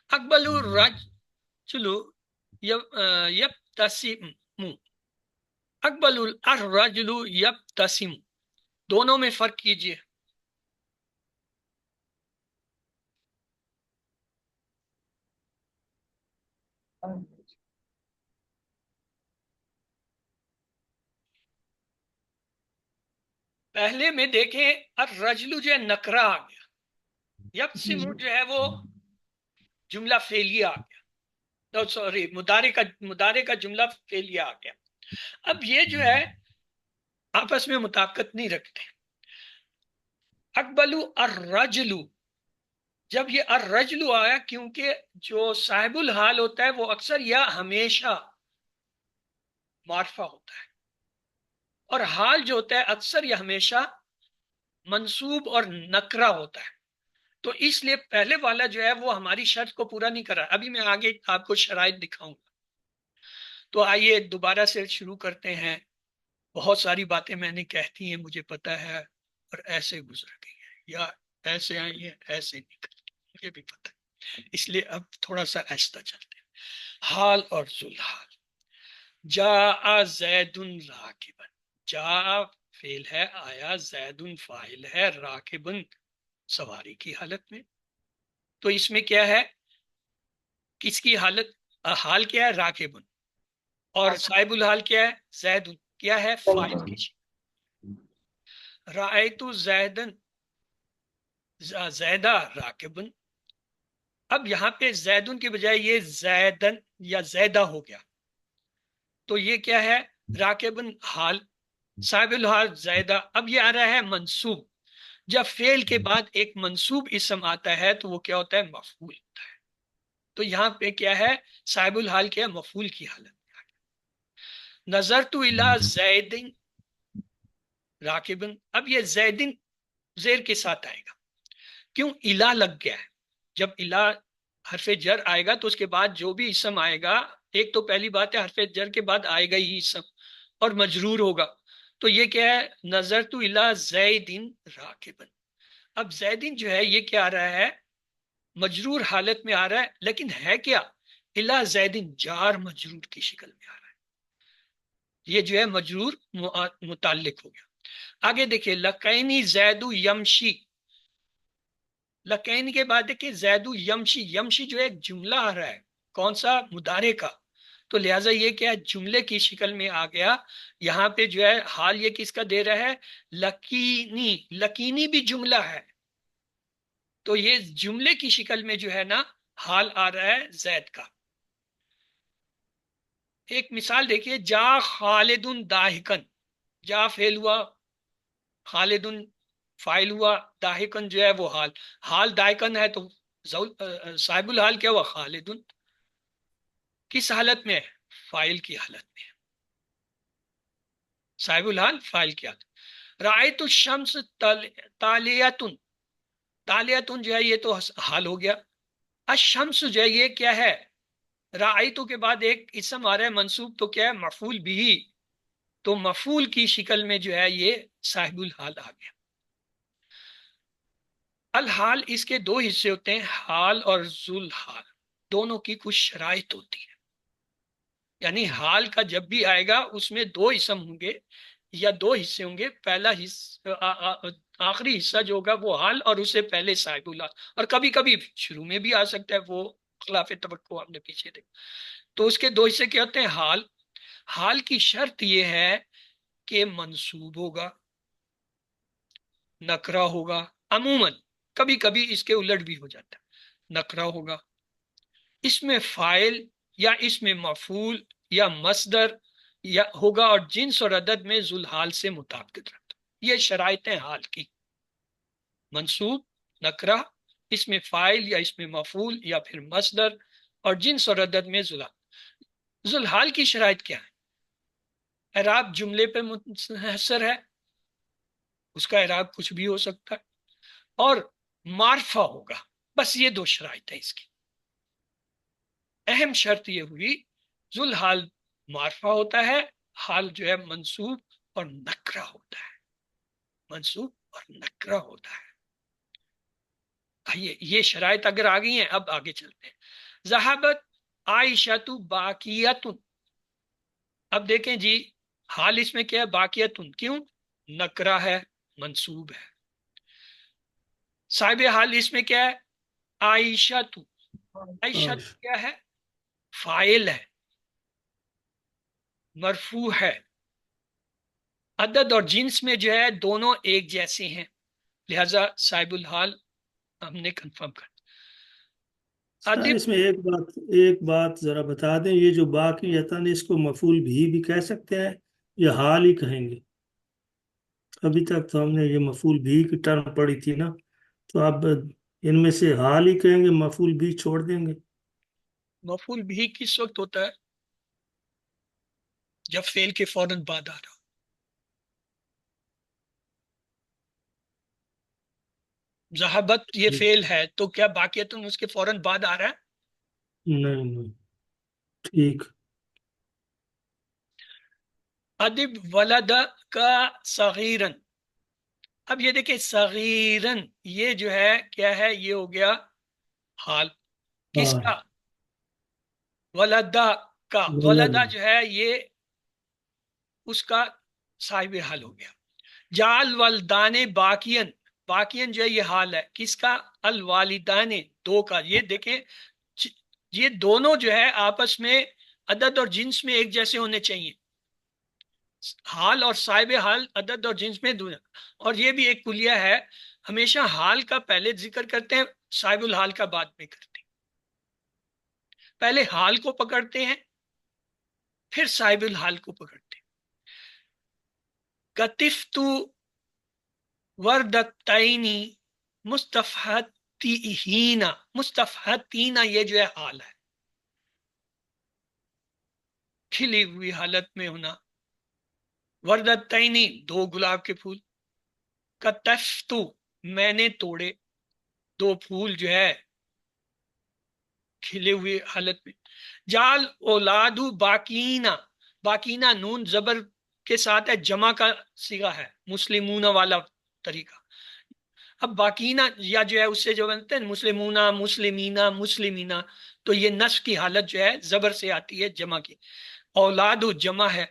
اقبل الرجل یبتسم، اقبل الرجل یبتسم، دونوں میں فرق کیجئے۔ پہلے میں دیکھیں الرجل جو ہے نکرہ آ گیا، یبتسم جو ہے وہ جملہ فعلیہ آ گیا، سوری مضارع کا جملہ فعلیہ آ گیا۔ اب یہ جو ہے آپس میں مطابقت نہیں رکھتے۔ اقبل الرجل، جب یہ الرجل آیا کیونکہ جو صاحب الحال ہوتا ہے وہ اکثر یا ہمیشہ معرفہ ہوتا ہے، اور حال جو ہوتا ہے اکثر یا ہمیشہ منصوب اور نکرہ ہوتا ہے، تو اس لیے پہلے والا جو ہے وہ ہماری شرط کو پورا نہیں کر رہا۔ ابھی میں آگے آپ کو شرائط دکھاؤں گا، تو آئیے دوبارہ سے شروع کرتے ہیں۔ بہت ساری باتیں میں نے کہتی ہیں مجھے پتا ہے، اور ایسے گزر گئی ہیں یا ایسے آئی ہیں ایسے نکل، مجھے بھی پتا ہے، اس لیے اب تھوڑا سا آہستہ چلتے ہیں۔ حال اور ذوالحال، جاء زید راکبا، جاء فعل ہے، آیا، زید فاعل ہے، راکبن سواری کی حالت میں، تو اس میں کیا ہے، کس کی حالت، حال کیا ہے، راکبن، اور صاحب الحال کیا ہے، زید، کیا ہے، فاعل کی۔ رأیت زیدن، زیدہ راکبن، اب یہاں پہ زیدن کی بجائے یہ زیدن یا زیدہ ہو گیا، تو یہ کیا ہے، راکبن حال، صاحب الحال زیدہ، اب یہ آ رہا ہے منصوب۔ جب فعل کے بعد ایک منصوب اسم آتا ہے تو وہ کیا ہوتا ہے، مفعول ہوتا ہے، تو یہاں پہ کیا ہے، صاحب الحال کیا ہے، مفعول کی حالت میں آ گیا۔ نظرت الی زیدن راکبن، اب یہ زیدن زیر کے ساتھ آئے گا، کیوں، الا لگ گیا ہے، جب الا حرف جر آئے گا تو اس کے بعد جو بھی اسم آئے گا، ایک تو پہلی بات ہے حرف جر کے بعد آئے گا ہی اسم اور مجرور ہوگا، تو یہ کیا ہے، نظر تو الا زیدن راکبن، اب زیدن جو ہے یہ کیا آ رہا ہے، مجرور حالت میں آ رہا ہے، لیکن ہے کیا، الا زیدن جار مجرور کی شکل میں آ رہا ہے، یہ جو ہے مجرور متعلق ہو گیا۔ آگے دیکھیں، لقینی زید یمشی، لقین کے بعد دیکھیں زید یمشی، یمشی جو ہے ایک جملہ آ رہا ہے، کون سا، مضارع کا، تو لہٰذا یہ کیا ہے، جملے کی شکل میں آ گیا۔ یہاں پہ جو ہے حال یہ کس کا دے رہا ہے، لقینی، لقینی بھی جملہ ہے، تو یہ جملے کی شکل میں جو ہے نا حال آ رہا ہے زید کا۔ ایک مثال دیکھیے، جا خالد داہکن، جا فعل ہوا، خالد فاعل ہوا، داہکن جو ہے وہ حال، حال داہکن ہے تو صاحب الحال کیا ہوا، خالد، کس حالت میں، فاعل کی حالت میں، صاحب الحال فاعل کی حالت۔ رأیت الشمس طالیۃ، طالیۃ جو ہے یہ تو حال ہو گیا، الشمس جو ہے یہ کیا ہے، رأیتو کے بعد ایک اسم آ رہا ہے منصوب، تو کیا ہے؟ مفعول بھی، تو مفعول کی شکل میں جو ہے یہ صاحب الحال آ گیا۔ الحال اس کے دو حصے ہوتے ہیں، حال اور ذل حال، دونوں کی کچھ شرائط ہوتی ہے۔ یعنی حال کا جب بھی آئے گا اس میں دو اسم ہوں گے یا دو حصے ہوں گے، پہلا حصہ آخری حصہ جو ہوگا وہ حال، اور اسے پہلے صاحب الحال، اور کبھی کبھی شروع میں بھی آ سکتا ہے، وہ خلاف توقع ہم نے پیچھے دیکھا۔ تو اس کے دو حصے کیا ہوتے ہیں؟ حال، حال کی شرط یہ ہے کہ منصوب ہوگا، نکرہ ہوگا، عموماً، کبھی کبھی اس کے الٹ بھی ہو جاتا ہے، نکرہ ہوگا، اس میں فاعل یا اس میں مفعول یا مصدر یا ہوگا، اور جنس اور عدد میں ذوالحال سے مطابقت رکھتا۔ یہ شرائط ہیں حال کی، منصوب، نکرہ، اس میں فاعل یا اس میں مفعول یا پھر مصدر، اور جنس اور عدد میں ذوالحال۔ ذوالحال کی شرائط کیا ہے؟ اعراب جملے پہ منحصر ہے، اس کا اعراب کچھ بھی ہو سکتا ہے، اور معرفہ ہوگا، بس یہ دو شرائط ہیں اس کی۔ اہم شرط یہ ہوئی ذوالحال معرفہ ہوتا ہے، حال جو ہے منصوب اور نکرہ ہوتا ہے، منصوب اور نکرہ ہوتا ہے۔ یہ شرائط اگر آ گئی ہیں، اب آگے چلتے ہیں۔ ذہبت عائشۃ باقیۃ، اب دیکھیں جی، حال اس میں کیا ہے؟ باقیۃ، کیوں؟ نکرہ ہے، منصوب ہے۔ صاحب حال اس میں کیا ہے؟ عائشۃ، عائشۃ عائش کیا ہے؟ فاعل ہے، مرفوع ہے، عدد اور جنس میں جو ہے دونوں ایک جیسے ہیں، لہذا صاحب الحال ہم نے کنفرم کر۔ سر، ادب، اس میں ایک بات ذرا بتا دیں، یہ جو باقی یتن اس کو مفعول بھی کہہ سکتے ہیں یا حال ہی کہیں گے؟ ابھی تک تو ہم نے یہ مفعول بھی کی ٹرم پڑھی تھی نا، تو اب ان میں سے حال ہی کہیں گے، مفعول بھی چھوڑ دیں گے؟ مفعول بھی کس وقت ہوتا ہے؟ جب فعل کے فوراً بعد آ رہا ہو۔ ذہبت یہ فعل ہے، تو کیا باقیتن اس کے فوراً بعد آ رہا ہے؟ نہیں نہیں، ٹھیک۔ ادب ولد کا صغیرن، اب یہ دیکھیں صغیرن، یہ جو ہے کیا ہے؟ یہ ہو گیا حال، کس ہاں، کا؟ ولدا کا، غلط ولدا جو ہے یہ اس کا صاحب حال ہو گیا۔ جعل والدان باقین، باقین جو ہے یہ حال ہے، کس کا؟ الوالدان، دو کا۔ یہ دیکھیں یہ دونوں جو ہے آپس میں عدد اور جنس میں ایک جیسے ہونے چاہیے، حال اور صاحب حال عدد اور جنس میں دونوں۔ اور یہ بھی ایک کلیہ ہے، ہمیشہ حال کا پہلے ذکر کرتے ہیں، صاحب الحال کا بعد میں کرتے ہیں، پہلے حال کو پکڑتے ہیں پھر صاحب الحال کو پکڑتے ہیں۔ کتفت وردتینی مستفحتین، مستفحتین یہ جو ہے حال ہے، کھلی ہوئی حالت میں ہونا۔ وردتینی دو گلاب کے پھول، کتفت میں نے توڑے دو پھول جو ہے کھلے ہوئے حالت میں۔ جال اولاد باقینا، باقینا نون زبر کے ساتھ ہے، جمع کا صیغہ ہے، مسلمون والا طریقہ۔ اب باقینا یا جو ہے اس سے جو بنتے ہیں مسلمونا، مسلمینا، مسلمینا، تو یہ نصب کی حالت جو ہے زبر سے آتی ہے، جمع کی۔ اولاد جمع ہے،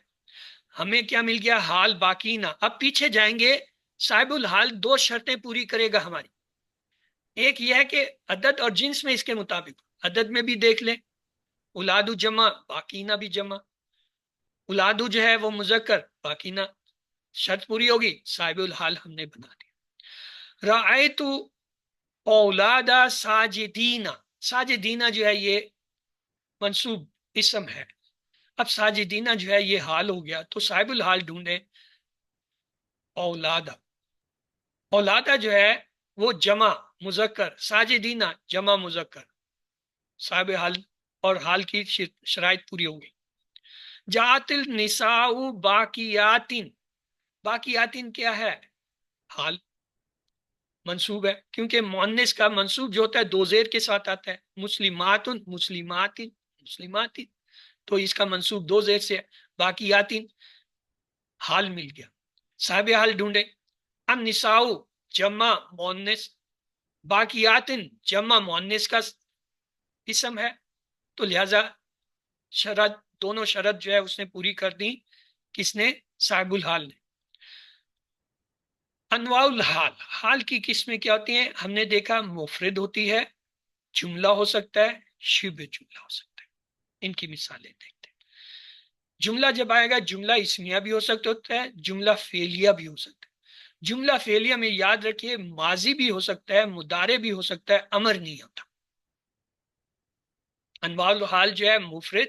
ہمیں کیا مل گیا؟ حال باقینا۔ اب پیچھے جائیں گے، صاحب الحال دو شرطیں پوری کرے گا ہماری، ایک یہ ہے کہ عدد اور جنس میں اس کے مطابق، عدد میں بھی دیکھ لیں، اولاد جمع، باقینا بھی جمع، اولاد جو ہے وہ مذکر، باقینا، شرط پوری ہوگی، صاحب الحال ہم نے بنا دیا۔ رأیت اولاد ساجدینا، ساجدینا جو ہے یہ منصوب اسم ہے، اب ساجدینا جو ہے یہ حال ہو گیا، تو صاحب الحال ڈھونڈے۔ اولادا، اولادا جو ہے وہ جمع مذکر، ساجدینا جمع مذکر، صاحب حال اور حال کی شرائط پوری ہو گئی۔ جات النساء باقیاتن، باقیاتن کیا ہے؟ حال، منصوب ہے، کیونکہ مؤنث کا منصوب جو ہوتا ہے دو زیر کے ساتھ آتا ہے۔ مسلمات، مسلمات، مسلمات، تو اس کا منصوب دو زیر سے ہے، باقیاتن حال مل گیا، صاحب حال ڈھونڈے. النساء جمع مؤنث، باقیاتن جمع مؤنث کا اسم ہے، تو لہذا شرط دونوں شرط جو ہے اس نے پوری کر دی. کس نے؟ صاحب الحال نے. انواع الحال، حال کی قسمیں کیا ہوتی ہیں؟ ہم نے دیکھا مفرد ہوتی ہے، جملہ ہو سکتا ہے، شبہ جملہ ہو سکتا ہے. ان کی مثالیں دیکھتے ہیں. جملہ جب آئے گا جملہ اسمیہ بھی ہو سکتا ہوتا ہے، جملہ فعلیہ بھی ہو سکتا ہے. جملہ فعلیہ میں یاد رکھیے ماضی بھی ہو سکتا ہے، مضارع بھی ہو سکتا ہے، امر نہیں ہوتا. انواع الحال جو ہے مفرد،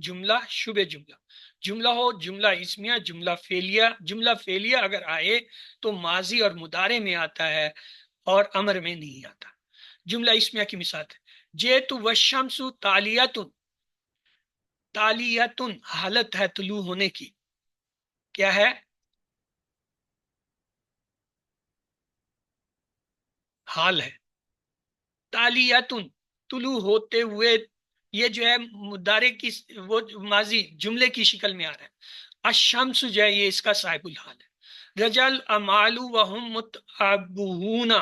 جملہ، شبہ جملہ. جملہ ہو جملہ اسمیہ، جملہ فعلیہ. جملہ فعلیہ اگر آئے تو ماضی اور مضارع میں آتا ہے اور امر میں نہیں آتا. جملہ اسمیہ کی مثال ہے جیت والشمس تالیتن، تالیتن حالت ہے طلوع ہونے کی، کیا ہے؟ حال ہے. تالیتن طلوع ہوتے ہوئے، یہ جو ہے مضارع کی، وہ ماضی جملے کی شکل میں آ رہا ہے. الشمس جو ہے یہ اس کا صاحب الحال ہے. رجل امال وہم متعبون،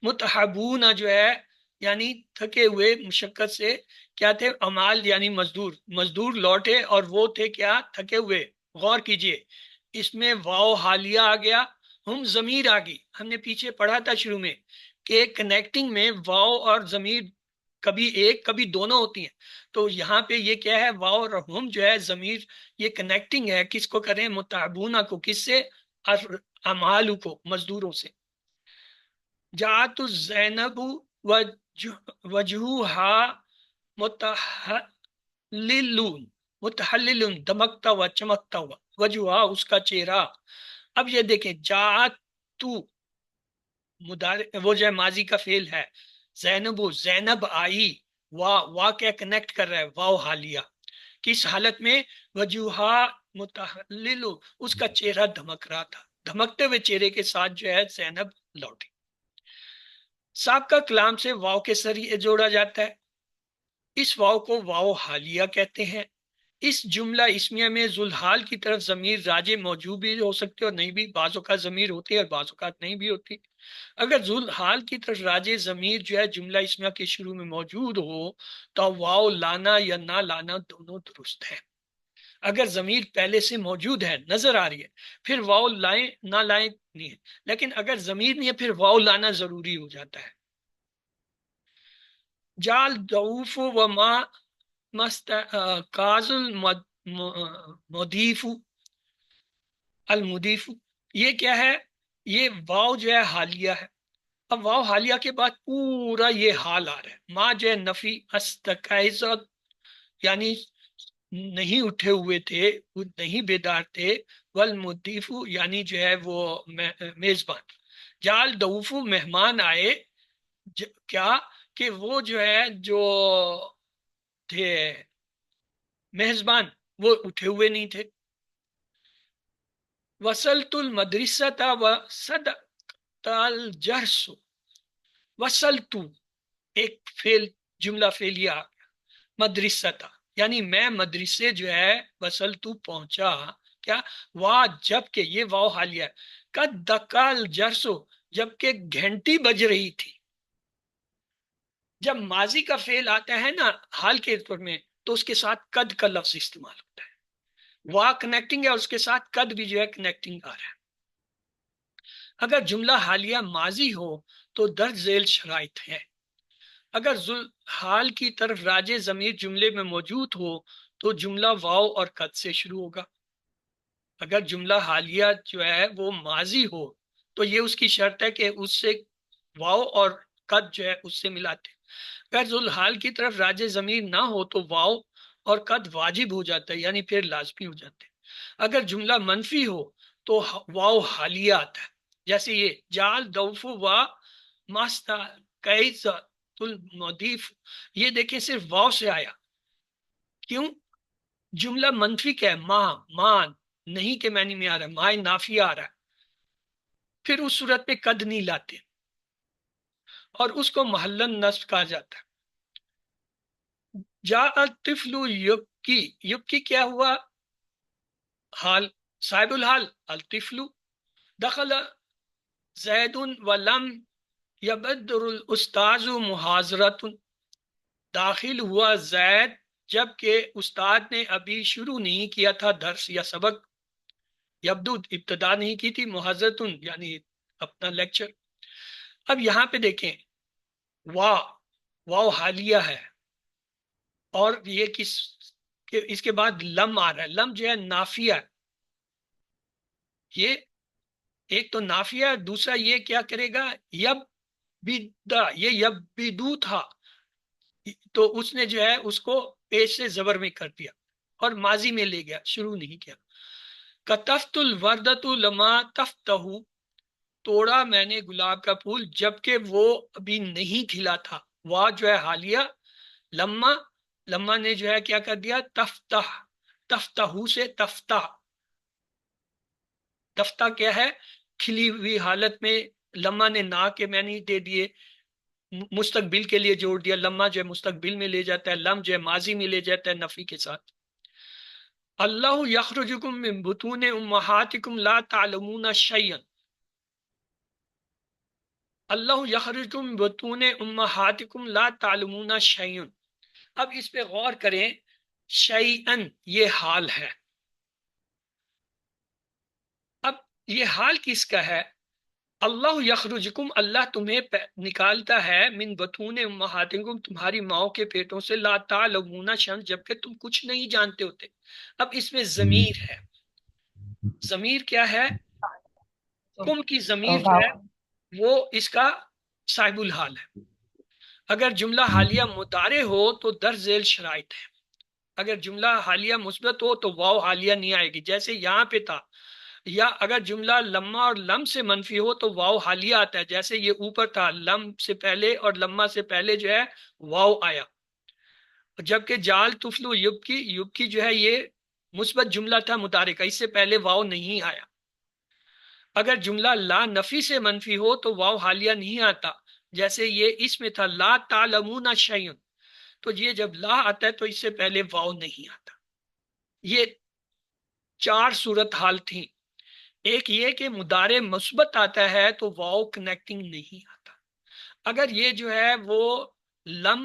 متحبون جو ہے یعنی تھکے ہوئے مشقت سے، کیا تھے؟ امال یعنی مزدور، مزدور لوٹے اور وہ تھے کیا؟ تھکے ہوئے. غور کیجئے اس میں واو حالیہ آ گیا، ہم ضمیر آ گئی. ہم نے پیچھے پڑھا تھا شروع میں کہ کنیکٹنگ میں واو اور ضمیر کبھی ایک کبھی دونوں ہوتی ہیں. تو یہاں پہ یہ کیا ہے؟ واو اور ہم جو ہے ضمیر، یہ کنیکٹنگ ہے. کس کو کریں؟ متعبون کو. کس سے؟ امال کو، مزدوروں سے. جاءت الزینب وجہها متحللون، متحللون دمکتا ہوا، چمکتا ہوا، وجہها اس کا چہرہ. اب یہ دیکھیں جاءت تو وہ جو ہے ماضی کا فعل ہے، زینب زینب آئی، وا کیا کنیکٹ کر رہا ہے؟ واو حالیہ. کس حالت میں؟ وجوہا متحلل، اس کا چہرہ دھمک رہا تھا. دھمکتے ہوئے چہرے کے ساتھ جو ہے زینب لوٹی. سابقہ کلام سے واو کے ذریعے جوڑا جاتا ہے، اس واو کو واو حالیہ کہتے ہیں. اس جملہ اسمیہ میں ذوالحال کی طرف ضمیر راجع موجود بھی ہو سکتے اور نہیں بھی، بعض اوقات ضمیر ہوتی ہے اور بعض اوقات نہیں بھی ہوتی. اگر ذوالحال کی طرف راجع ضمیر جو ہے جملہ اسمیہ کے شروع میں موجود ہو تو واو لانا یا نہ لانا دونوں درست ہے. اگر ضمیر پہلے سے موجود ہے، نظر آ رہی ہے، پھر واو لائیں نہ لائیں نہیں ہے. لیکن اگر ضمیر نہیں ہے پھر واو لانا ضروری ہو جاتا ہے. جال دوف و ما کاز المضیف، المضیف یہ کیا ہے؟ یہ واو جو ہے حالیہ ہے. اب واو حالیہ کے بعد پورا یہ حال آ رہا ہے. ما جو ہے نفی، استقیزت یعنی نہیں اٹھے ہوئے تھے، نہیں بیدار تھے، والمضیف یعنی جو ہے وہ میزبان. جال دوفو مہمان آئے، کیا کہ وہ جو ہے جو تھے میزبان وہ اٹھے ہوئے نہیں تھے. وصلت المدرسۃ وصدق الجرس، وصلت ایک فعل، جملہ فعلیہ، مدرسۃ یعنی میں مدرسے جو ہے، وصلت پہنچا، کیا؟ وا جب کہ، یہ واو حالیہ ہے. قد دقا الجرس جبکہ گھنٹی بج رہی تھی. جب ماضی کا فعل آتا ہے نا حال کے طور میں تو اس کے ساتھ قد کا لفظ استعمال ہوتا ہے. وا کنیکٹنگ ہے اور اس کے ساتھ قد بھی جو ہے کنیکٹنگ آ رہا ہے. اگر جملہ حالیہ ماضی ہو تو درج ذیل شرائط ہے. اگر حال کی طرف راجع ضمیر جملے میں موجود ہو تو جملہ واو اور قد سے شروع ہوگا. اگر جملہ حالیہ جو ہے وہ ماضی ہو تو یہ اس کی شرط ہے کہ اس سے واو اور قد جو ہے اس سے ملاتے. اگر ذوالحال کی طرف راجع ضمیر نہ ہو تو واو اور قد واجب ہو جاتا ہے، یعنی پھر لازمی ہو جاتے ہیں. اگر جملہ منفی ہو تو واو حالیہ آتا ہے، جیسے یہ جال دوف و ماستا کیز المضیف. یہ دیکھیں صرف واو سے آیا، کیوں؟ جملہ منفی کیا ہے؟ مان نہیں کے معنی میں آ رہا ہے، مائے نافیہ آ رہا ہے. پھر اس صورت میں قد نہیں لاتے اور اس کو محلن نصب کہا جاتا ہے. جا الطفل یبکی، یبکی کیا ہوا؟ حال، صاحب الحال الطفل. دخل زید ولم یبدر الاستاذ محاضرۃ، داخل ہوا زید جبکہ استاد نے ابھی شروع نہیں کیا تھا درس یا سبق. یبدو ابتدا نہیں کی تھی، محاضرۃ یعنی اپنا لیکچر. اب یہاں پہ دیکھیں، واو حالیہ ہے، اور یہ اس کے بعد لم آ رہا ہے. لم جو ہے نافیہ ہے. یہ ایک تو نافیہ ہے، دوسرا یہ کیا کرے گا؟ یب بدا، یہ یب بدو تھا تو اس نے جو ہے اس کو پیش سے زبر میں کر دیا اور ماضی میں لے گیا، شروع نہیں کیا. کتفت الوردۃ لما تفتہ، توڑا میں نے گلاب کا پھول جبکہ وہ ابھی نہیں کھلا تھا. واہ جو ہے حالیہ، لما، لما نے جو ہے کیا کر دیا؟ تفتح، تفتح سے تفتح. تفتح کیا ہے؟ کھلی ہوئی حالت میں. لما نے نا کے معنی دے دیے، مستقبل کے لیے جوڑ دیا. لما جو ہے مستقبل میں لے جاتا ہے، لم جو ہے ماضی میں لے جاتا ہے نفی کے ساتھ. اللہ یخرجکم من بطون امہاتکم لا تعلمون شیئا، اللہ یخرجکم من بطون امہاتکم لا تعلمون شیئا. اب اس پہ غور کریں، شیئن یہ حال ہے. اب یہ حال کس کا ہے؟ اللہ یخرجکم، اللہ تمہیں نکالتا ہے، من بطون امہاتکم تمہاری ماؤں کے پیٹوں سے، لا تعلمون شیئا جبکہ تم کچھ نہیں جانتے ہوتے. اب اس میں ضمیر ہے. ضمیر کیا ہے؟ کم کی ضمیر جو ہے وہ اس کا صاحب الحال ہے. اگر جملہ حالیہ مضارع ہو تو در ذیل شرائط ہے. اگر جملہ حالیہ مثبت ہو تو واو حالیہ نہیں آئے گی جیسے یہاں پہ تھا. یا اگر جملہ لما اور لم سے منفی ہو تو واو حالیہ آتا ہے جیسے یہ اوپر تھا، لم سے پہلے اور لما سے پہلے جو ہے واو آیا. جبکہ جال تفلو یبکی، یبکی جو ہے یہ مثبت جملہ تھا مضارع کا، اس سے پہلے واو نہیں آیا. اگر جملہ لا نفی سے منفی ہو تو واو حالیہ نہیں آتا جیسے یہ اس میں تھا لا تعلمون شیئا، تو یہ جب لا آتا ہے تو اس سے پہلے واو نہیں آتا. یہ 4 صورت حال تھیں. ایک یہ کہ مضارع مثبت آتا ہے تو واو کنیکٹنگ نہیں آتا. اگر یہ جو ہے وہ لم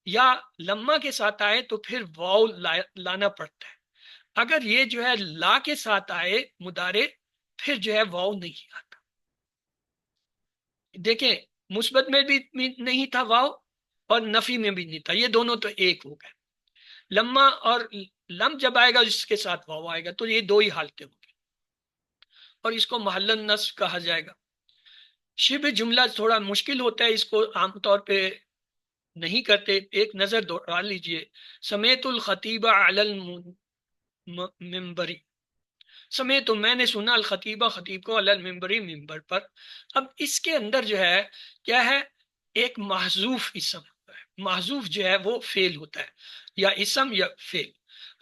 یا لما کے ساتھ آئے تو پھر واو لانا پڑتا ہے. اگر یہ جو ہے لا کے ساتھ آئے مضارع پھر جو ہے واو نہیں آتا. دیکھیں مثبت میں بھی نہیں تھا واو اور نفی میں بھی نہیں تھا، یہ دونوں تو ایک ہو گئے. لما اور لم جب آئے گا اس کے ساتھ واو آئے گا تو یہ دو ہی حالتیں ہوں گی اور اس کو محل النصب کہا جائے گا. شبہ جملہ تھوڑا مشکل ہوتا ہے، اس کو عام طور پہ نہیں کرتے. ایک نظر دوڑا لیجئے، سمیت الخطیبہ علی المنبری، سمیت میں نے سنا الخطیبہ خطیب کو علی المنبری ممبر پر. اب اس کے اندر جو ہے کیا ہے؟ ایک محذوف اسم ہے. محذوف جو ہے وہ فعل ہوتا ہے، یا اسم یا فعل.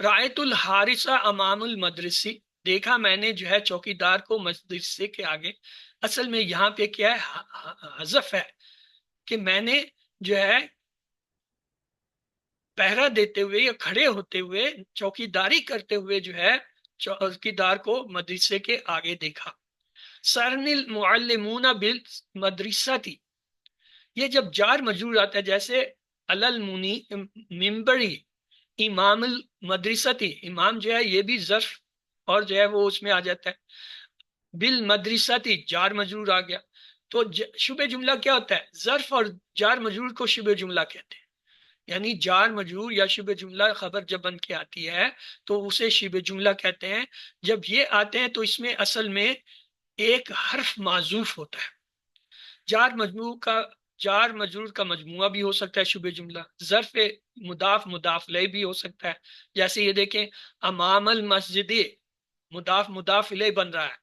رایت الحارثہ امام المدرسی، دیکھا میں نے جو ہے چوکیدار کو مدرسے کے آگے. اصل میں یہاں پہ کیا ہے؟ حذف ہے کہ میں نے جو ہے پہرا دیتے ہوئے یا کھڑے ہوتے ہوئے چوکیداری کرتے ہوئے جو ہے چوکیدار کو مدرسے کے آگے دیکھا. سرن المعلمون بالمدرستی، یہ جب جار مجرور آتا ہے جیسے المنی ممبری امام المدرستی، امام جو ہے یہ بھی ظرف اور جو ہے وہ اس میں آ جاتا ہے. بالمدرستی جار مجرور آ گیا تو شبہ جملہ کیا ہوتا ہے؟ ظرف اور جار مجرور کو شبہ جملہ کہتے ہیں. یعنی جار مجرور یا شبہ جملہ خبر جب بن کے آتی ہے تو اسے شبہ جملہ کہتے ہیں. جب یہ آتے ہیں تو اس میں اصل میں ایک حرف معذوف ہوتا ہے. جار مجرور کا مجموعہ بھی ہو سکتا ہے شبہ جملہ، ظرف مضاف مضاف الیہ بھی ہو سکتا ہے. جیسے یہ دیکھیں امام المسجد، مضاف مضاف الیہ بن رہا ہے،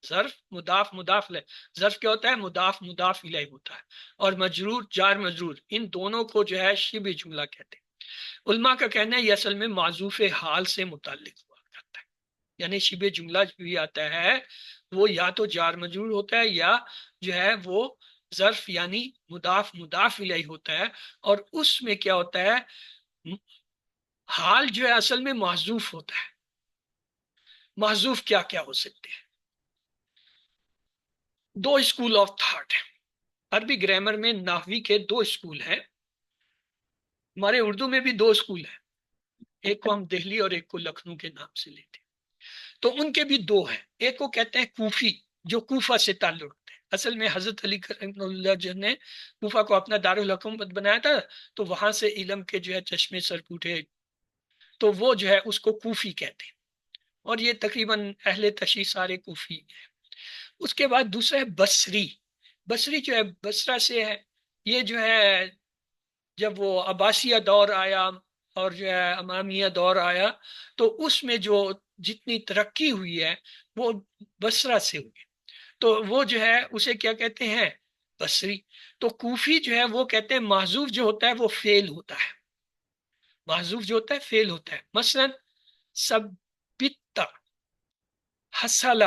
ظرف مضاف مضاف الیہ. ظرف کیا ہوتا ہے؟ مضاف مضاف الیہ ہوتا ہے. اور مجرور جار مجرور ان دونوں کو جو ہے شبہ جملہ کہتے ہیں. علماء کا کہنا ہے یہ اصل میں معذوف حال سے متعلق ہوا کرتا ہے. یعنی شبہ جملہ بھی آتا ہے وہ یا تو جار مجرور ہوتا ہے یا جو ہے وہ ظرف یعنی مضاف مضاف الیہ ہوتا ہے. اور اس میں کیا ہوتا ہے؟ حال جو ہے اصل میں محذوف ہوتا ہے. محذوف کیا کیا ہو سکتے ہیں؟ دو اسکول آف تھاٹ ہیں عربی گرامر میں. نحوی کے دو اسکول ہیں، ہمارے اردو میں بھی دو اسکول ہیں، ایک کو ہم دہلی اور ایک کو لکھنؤ کے نام سے لیتے ہیں. تو ان کے بھی دو ہیں. ایک کو کہتے ہیں کوفی، جو کوفہ سے تعلق رکھتے ہیں. اصل میں حضرت علی کرم اللہ جو نے کوفہ کو اپنا دارالحکومت بنایا تھا، تو وہاں سے علم کے جو ہے چشمے سر پھوٹے، تو وہ جو ہے اس کو کوفی کہتے ہیں. اور یہ تقریباً اہل تشیع سارے کوفی ہیں. اس کے بعد دوسرا ہے بصری. بصری جو ہے بصرہ سے ہے. یہ جو ہے جب وہ عباسیہ دور آیا اور جو ہے امامیہ دور آیا، تو اس میں جو جتنی ترقی ہوئی ہے وہ بصرہ سے ہوئی. تو وہ جو ہے اسے کیا کہتے ہیں؟ بصری. تو کوفی جو ہے وہ کہتے ہیں محذوف جو ہوتا ہے وہ فعل ہوتا ہے. محذوف جو ہوتا ہے فعل ہوتا ہے. مثلا ثبت، حصل،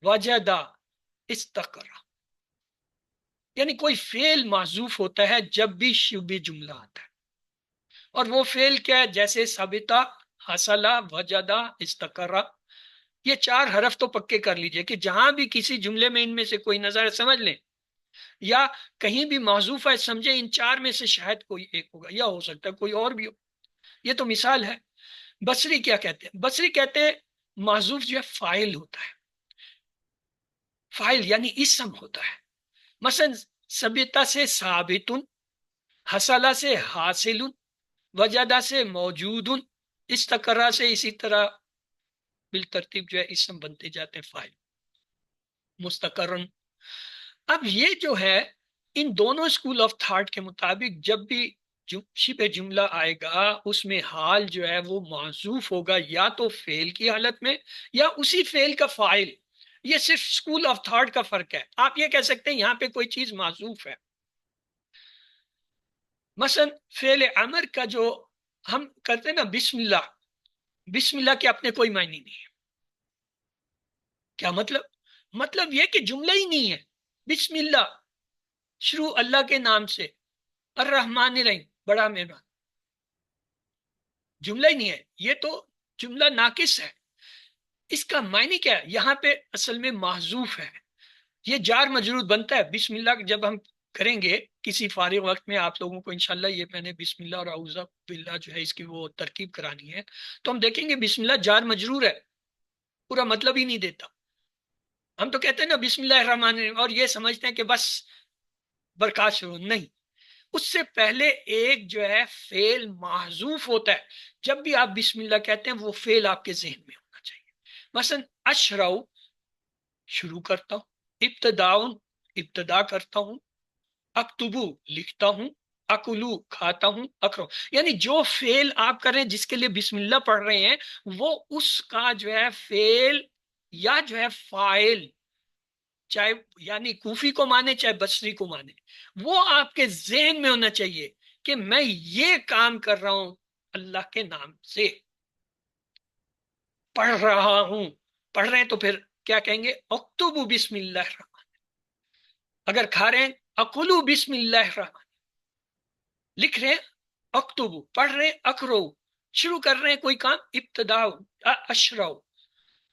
وجد، استقر. یعنی کوئی فعل محذوف ہوتا ہے جب بھی شبہ جملہ آتا ہے. اور وہ فعل کیا ہے؟ جیسے ثبتا، حصل، وجدہ، استقرا. یہ چار حرف تو پکے کر لیجئے کہ جہاں بھی کسی جملے میں ان میں سے کوئی نظر سمجھ لیں یا کہیں بھی محذوف ہے سمجھے، ان چار میں سے شاید کوئی ایک ہوگا، یا ہو سکتا ہے کوئی اور بھی ہو. یہ تو مثال ہے. بصری کیا کہتے ہیں؟ بصری کہتے ہیں محذوف جو ہے فاعل ہوتا ہے. فاعل یعنی اسم ہوتا ہے. مثلا ثبتا سے ثابت، حصلہ سے حاصل، وجدہ سے موجود، استقرا سے اسی طرح بالترتیب جو ہے اسم بنتے جاتے ہیں فاعل. مستقرن. اب یہ جو ہے ان دونوں اسکول آف تھاٹ کے مطابق جب بھی شبہ جملہ آئے گا اس میں حال جو ہے وہ محذوف ہوگا یا تو فعل کی حالت میں یا اسی فعل کا فاعل. یہ صرف اسکول آف تھاٹ کا فرق ہے. آپ یہ کہہ سکتے ہیں یہاں پہ کوئی چیز محذوف ہے. مثلا فعل امر کا جو ہم کرتے ہیں نا بسم اللہ، بسم اللہ کے اپنے کوئی معنی نہیں ہے. کیا مطلب؟ مطلب یہ کہ جملہ ہی نہیں ہے. بسم اللہ، شروع اللہ کے نام سے، الرحمن الرحیم، بڑا مہربان. جملہ ہی نہیں ہے، یہ تو جملہ ناقص ہے. اس کا معنی کیا ہے؟ یہاں پہ اصل میں محذوف ہے. یہ جار مجرور بنتا ہے. بسم اللہ جب ہم کریں گے کسی فارغ وقت میں، آپ لوگوں کو انشاءاللہ یہ میں نے بسم اللہ اور اعوذ باللہ جو ہے اس کی وہ ترکیب کرانی ہے، تو ہم دیکھیں گے بسم اللہ جار مجرور ہے، پورا مطلب ہی نہیں دیتا. ہم تو کہتے ہیں نا بسم اللہ الرحمن الرحیم اور یہ سمجھتے ہیں کہ بس برکات شروع. نہیں، اس سے پہلے ایک جو ہے فعل محذوف ہوتا ہے. جب بھی آپ بسم اللہ کہتے ہیں وہ فعل آپ کے ذہن میں ہونا چاہیے. مثلا اشرع، شروع کرتا ہوں. ابتداؤن، ابتدا کرتا ہوں. اکتبو، لکھتا ہوں. اکلو، کھاتا ہوں. اکرو، یعنی جو فعل آپ کر رہے ہیں جس کے لیے بسم اللہ پڑھ رہے ہیں وہ اس کا جو ہے فعل یا جو ہے فاعل، چاہے یعنی کوفی کو مانے چاہے بصری کو مانے، وہ آپ کے ذہن میں ہونا چاہیے کہ میں یہ کام کر رہا ہوں اللہ کے نام سے، پڑھ رہا ہوں. پڑھ رہے ہیں تو پھر کیا کہیں گے؟ اکتبو بسم اللہ الرحمن. اگر کھا رہے ہیں اکلو بسم اللہ الرحمن. لکھ رہے ہیں اکتبو. پڑھ رہے ہیں اکرو. شروع کر رہے ہیں کوئی کام ابتدا اشرو.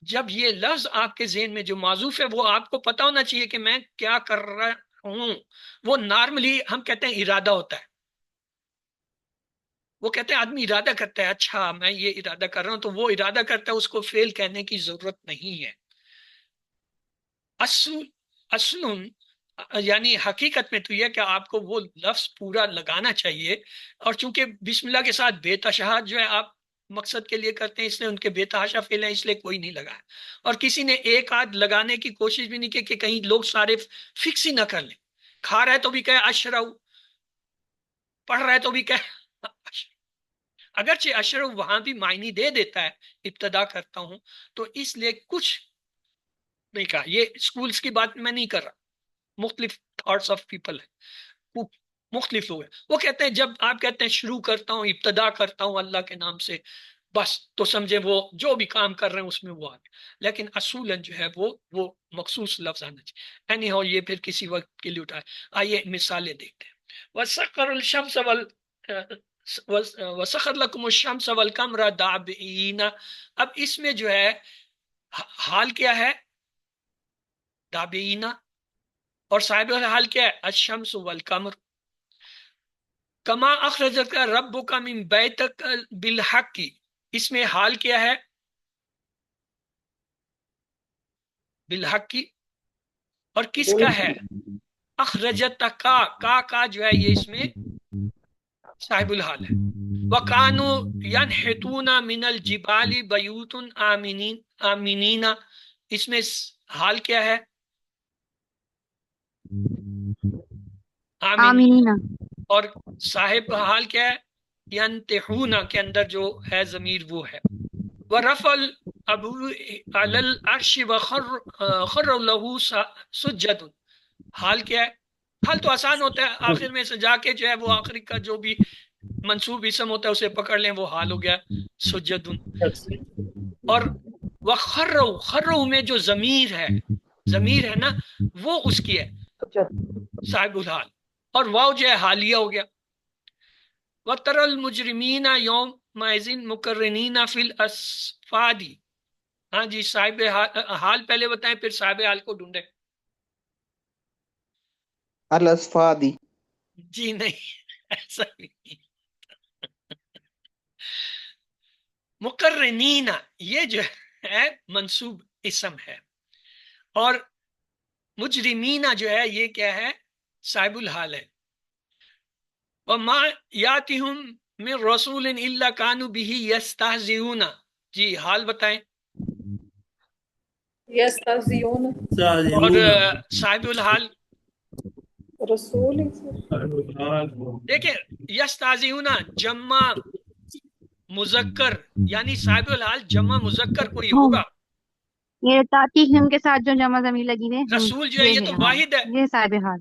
جب یہ لفظ آپ کے ذہن میں جو معذوف ہے وہ آپ کو پتا ہونا چاہیے کہ میں کیا کر رہا ہوں. وہ نارملی ہم کہتے ہیں ارادہ ہوتا ہے. وہ کہتے ہیں آدمی ارادہ کرتا ہے، اچھا میں یہ ارادہ کر رہا ہوں، تو وہ ارادہ کرتا ہے، اس کو فعل کہنے کی ضرورت نہیں ہے. اصل یعنی حقیقت میں تو یہ کہ آپ کو وہ لفظ پورا لگانا چاہیے. اور چونکہ بسم اللہ کے ساتھ بے تشہد جو ہے آپ مقصد کے لیے کرتے ہیں، اس لیے ان کے بے تحاشا فعل ہیں، اس لیے کوئی نہیں لگایا. اور کسی نے ایک آدھ لگانے کی کوشش بھی نہیں کی کہ کہیں لوگ سارے فکس ہی نہ کر لیں. کھا رہا ہے تو بھی کہے اشرو، پڑھ رہا ہے تو بھی کہے اگرچہ اشرو وہاں بھی معنی دے دیتا ہے ابتدا کرتا ہوں، تو اس لیے کچھ نہیں کہا. یہ اسکولز کی بات میں نہیں کر رہا، مختلف تھاٹس آف پیپل ہیں، مختلف لوگ ہیں. وہ کہتے ہیں جب آپ کہتے ہیں شروع کرتا ہوں، ابتدا کرتا ہوں اللہ کے نام سے، بس تو سمجھے وہ جو بھی کام کر رہے ہیں اس میں وہ آگے. لیکن اصولاً جو ہے وہ مخصوص لفظ آنا چاہیے. اینی ہاؤ یہ پھر کسی وقت کے لیے اٹھائے. آئیے مثالیں دیکھتے ہیں. وَسَخَّرَ الشَّمْسَ وسخر لکم الشمس والقمر دابعین. اب اس میں جو ہے حال کیا ہے؟ دابعین. اور صاحب الحال کیا ہے؟ الشمس والقمر. کما اخرجک ربک من بیتک بالحق. اس میں حال کیا ہے؟ بالحق کی. اور کس کا ہے؟ اخرجت کا جو ہے یہ اس میں صاحب الحال ہے. وَكَانُوا يَنْحِتُونَ مِنَ الْجِبَالِ بَيُوتٌ آمِنِينَ. اس میں حال کیا ہے؟ آمینین. اور صاحب حال کیا ہے؟ ینتحون کے اندر جو ہے ضمیر وہ ہے. وَرَفَعَ الْأَبُوُ عَلَى الْعَرْشِ وَخَرَّ لَهُ سُجَّدٌ. حال کیا ہے؟ حال تو آسان ہوتا ہے، آخر میں سے جا کے جو ہے وہ آخری کا جو بھی منصوب اسم ہوتا ہے اسے پکڑ لیں، وہ حال ہو گیا سجدن. اور خرو میں جو ضمیر ہے نا وہ اس کی ہے صاحب الحال. اور واو جو ہے حالیہ ہو گیا. وَتَرَى الْمُجْرِمِينَ يَوْمَئِذٍ مُقَرَّنِينَ فِي الْأَصْفَادِ. ہاں جی، صاحب حال پہلے بتائیں پھر صاحب حال کو ڈھونڈیں. الاسفادی. جی نہیں، ایسا نہیں. مقرنین یہ جو ہے منصوب اسم ہے، اور مجرمین جو ہے یہ کیا ہے؟ صاحب الحال ہے. وما یاتہم من رسول الا کانوا به یستہزئون. جی حال بتائیں. یستہزئون. اور صاحب الحال رسول. دیکھیں یستہزئون جمع مذکر، یعنی صاحب الحال جمع مذکر کوئی ہوگا. یہ تاتی ہم کے ساتھ جو جمع ضمیر لگی ہے رسول جو ہے یہ تو واحد ہے. یہ صاحب حال.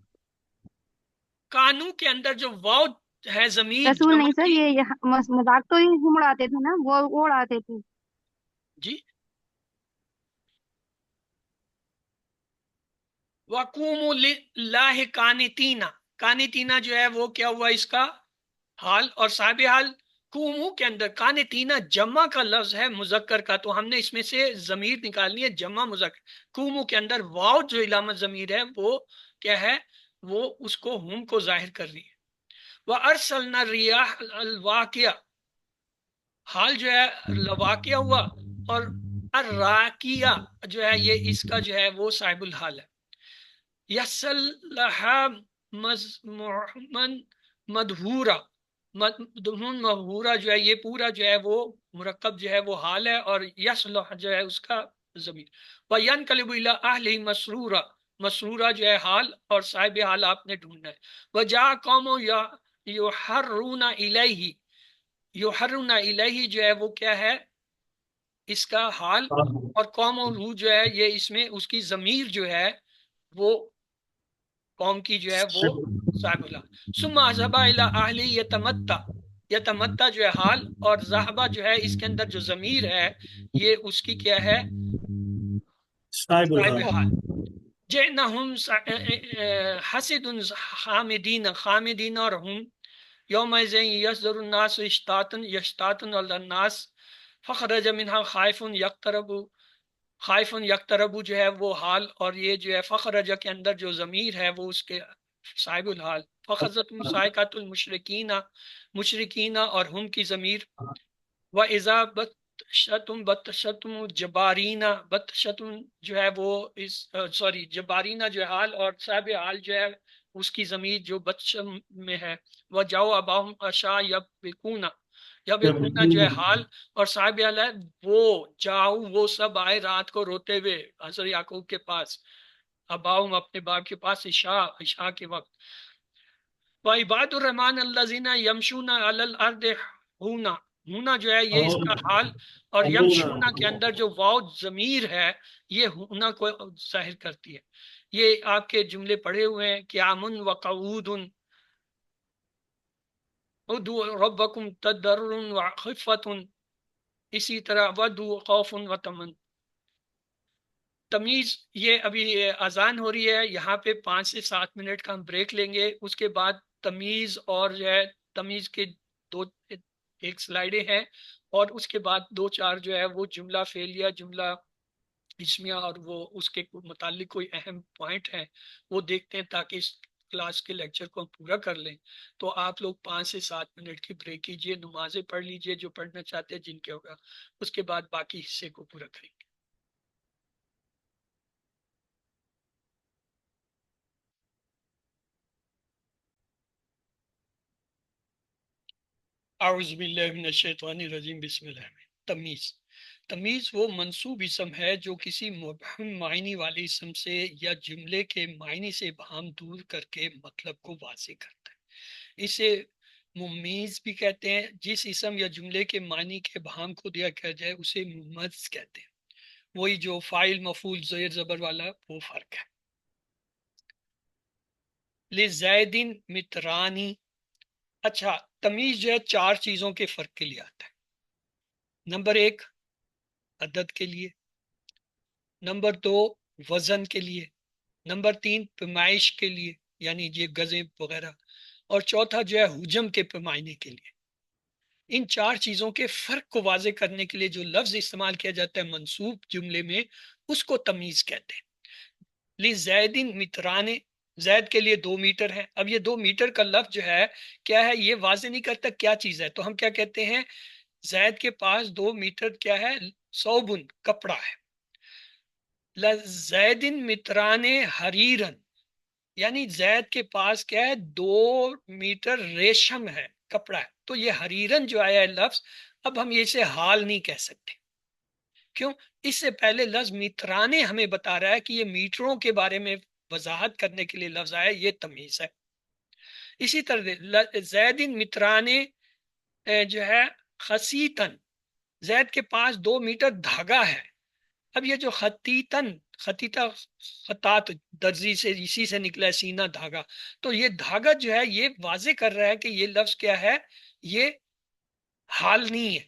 کانو کے اندر جو واو ہے ضمیر رسول نہیں سر، یہ مذاق تو ہم اڑاتے تھے نا، وہ اڑاتے تھے. جی وَقُومُوا لِلَّهِ قَانِتِينَ. قانتینا جو ہے وہ کیا ہوا اس کا حال. اور صاحب حال قومو کے اندر قانتینا جمع کا لفظ ہے مذکر کا، تو ہم نے اس میں سے ضمیر نکالنی ہے جمع مذکر. قومو کے اندر واو جو علامت ضمیر ہے وہ کیا ہے؟ وہ اس کو ہم کو ظاہر کر رہی ہے. وَأَرْسَلْنَا الرِّيَاحَ الْواقِعَ. حال جو ہے لواقیہ ہوا. اور الراکیہ جو ہے یہ اس کا جو ہے وہ صاحب الحال ہے. یسلحا مذمومن مدھورا. مدھورا جو ہے یہ پورا جو ہے وہ مرکب جو ہے وہ حال ہے، اور یصلح جو ہے اس کا ضمیر. وینقلب الی اہلہ مسرورا. مسرورا جو ہے حال، اور صاحب حال آپ نے ڈھونڈنا ہے. وجاء قوم یحرون الیہ. یحرون الیہ جو ہے وہ کیا ہے؟ اس کا حال. اور قوم جو ہے یہ اس میں اس کی ضمیر جو ہے وہ قوم کی جو ہے وہ صاحب اللہ. ثم ذهب الى اهله يتمتع. یتمتع جو ہے حال، اور ذهب جو ہے اس کے اندر جو ضمیر ہے یہ اس کی کیا ہے؟ صاحب صاحب الحال. حال. جئناهم حسد حامدین. خامدین اور ہم یومئذ یصدر الناس اشتاتا علی الناس فخرج منها خائف یقترب. خائف یقترب جو ہے وہ حال، اور یہ جو ہے فخرج کے اندر جو ضمیر ہے وہ اس کے صاحب الحال. فخذتهم صاعقۃ المشرکین. مشرکین اور ہم کی ضمیر. وَإِذَا بَطَشْتُم بَطَشْتُم جَبَّارِینَ. بطشتم جو ہے وہ اس جبارینہ جو ہے حال، اور صاحب حال جو ہے اس کی ضمیر جو بطش میں ہے. وَجَاءُوا أَبَاهُمْ عَشَاءً يَبْكُونَ. یبکونا جو ہے حال، اور صاحب حال ہے وہ جاؤ وہ سب آئے رات کو روتے ہوئے حضرت یعقوب کے پاس. اباؤم اپنے باپ کے پاس عشاء کے وقت. وعباد الرحمن الذین یمشون علی الارض ہونا. ہونا جو ہے یہ اس کا حال، اور یمشونا کے اندر جو واو ضمیر ہے یہ ہونا کو ظاہر کرتی ہے. یہ آپ کے جملے پڑھے ہوئے ہیں قیامن وقعود. ادعوا ربکم تضرعا وخفۃ. اسی طرح ودعوا خوفا وطمعا. تمیز یہ ابھی اذان ہو رہی ہے، یہاں پہ 5 سے 7 منٹ کا ہم بریک لیں گے. اس کے بعد تمیز اور جو ہے تمیز کے ایک سلائڈیں ہیں، اور اس کے بعد 2-4 جو ہے وہ جملہ فعلیہ، جملہ اسمیہ اور وہ اس کے متعلق کوئی اہم پوائنٹ ہیں وہ دیکھتے ہیں، تاکہ اس کلاس کے لیکچر کو ہم پورا کر لیں۔ تو آپ لوگ 5 سے 7 منٹ کی بریک کیجئے، نمازیں پڑھ لیجئے جو پڑھنا چاہتے ہیں جن کے ہوگا، اس کے بعد باقی حصے کو پورا کریں گے۔ اعوذ باللہ من الشیطان الرجیم، بسم اللہ الرحمن الرحیم۔ تمیز، تمیز وہ منصوب اسم ہے جو کسی مبہم معنی والے اسم سے یا جملے کے معنی سے ابہام دور کر کے مطلب کو واضح کرتا ہے۔ اسے ممیز بھی کہتے ہیں۔ جس اسم یا جملے کے معنی کے ابہام کو دیا کیا جائے اسے ممز کہتے ہیں۔ وہی جو فاعل مفعول زیر زبر والا وہ فرق ہے۔ لزیدن مترانی، اچھا تمیز جو ہے 4 چیزوں کے فرق کے لیے آتا ہے۔ نمبر 1 عدد کے لیے، نمبر 2 وزن کے لیے، نمبر 3 پیمائش کے لیے یعنی یہ گزیں وغیرہ، اور چوتھا جو ہے حجم کے پیمانے کے لیے۔ ان 4 چیزوں کے فرق کو واضح کرنے کے لیے جو لفظ استعمال کیا جاتا ہے منصوب جملے میں اس کو تمیز کہتے ہیں۔ لزیدن مترانے، زید کے لیے 2 میٹر ہے۔ اب یہ 2 میٹر کا لفظ جو ہے کیا ہے، یہ واضح نہیں کرتا کیا چیز ہے، تو ہم کیا کہتے ہیں، زید کے پاس 2 میٹر کیا ہے، صوبن کپڑا ہے۔ لزیدن مترانے حریرن، یعنی زید کے پاس کیا ہے، 2 میٹر ریشم ہے، کپڑا ہے۔ تو یہ حریرن جو آیا ہے لفظ، اب ہم اسے حال نہیں کہہ سکتے، کیوں؟ اس سے پہلے لفظ مترانے ہمیں بتا رہا ہے کہ یہ میٹروں کے بارے میں وضاحت کرنے کے لیے لفظ آیا، یہ تمیز ہے۔ اسی طرح زیدن مترانے جو ہے خسیتن، زید کے پاس 2 میٹر دھاگا ہے۔ اب یہ جو خطیتن، خطیتہ خطات درزی سے اسی سے نکلا ہے سینہ دھاگا، تو یہ دھاگا جو ہے یہ واضح کر رہا ہے کہ یہ لفظ کیا ہے، یہ حال نہیں ہے۔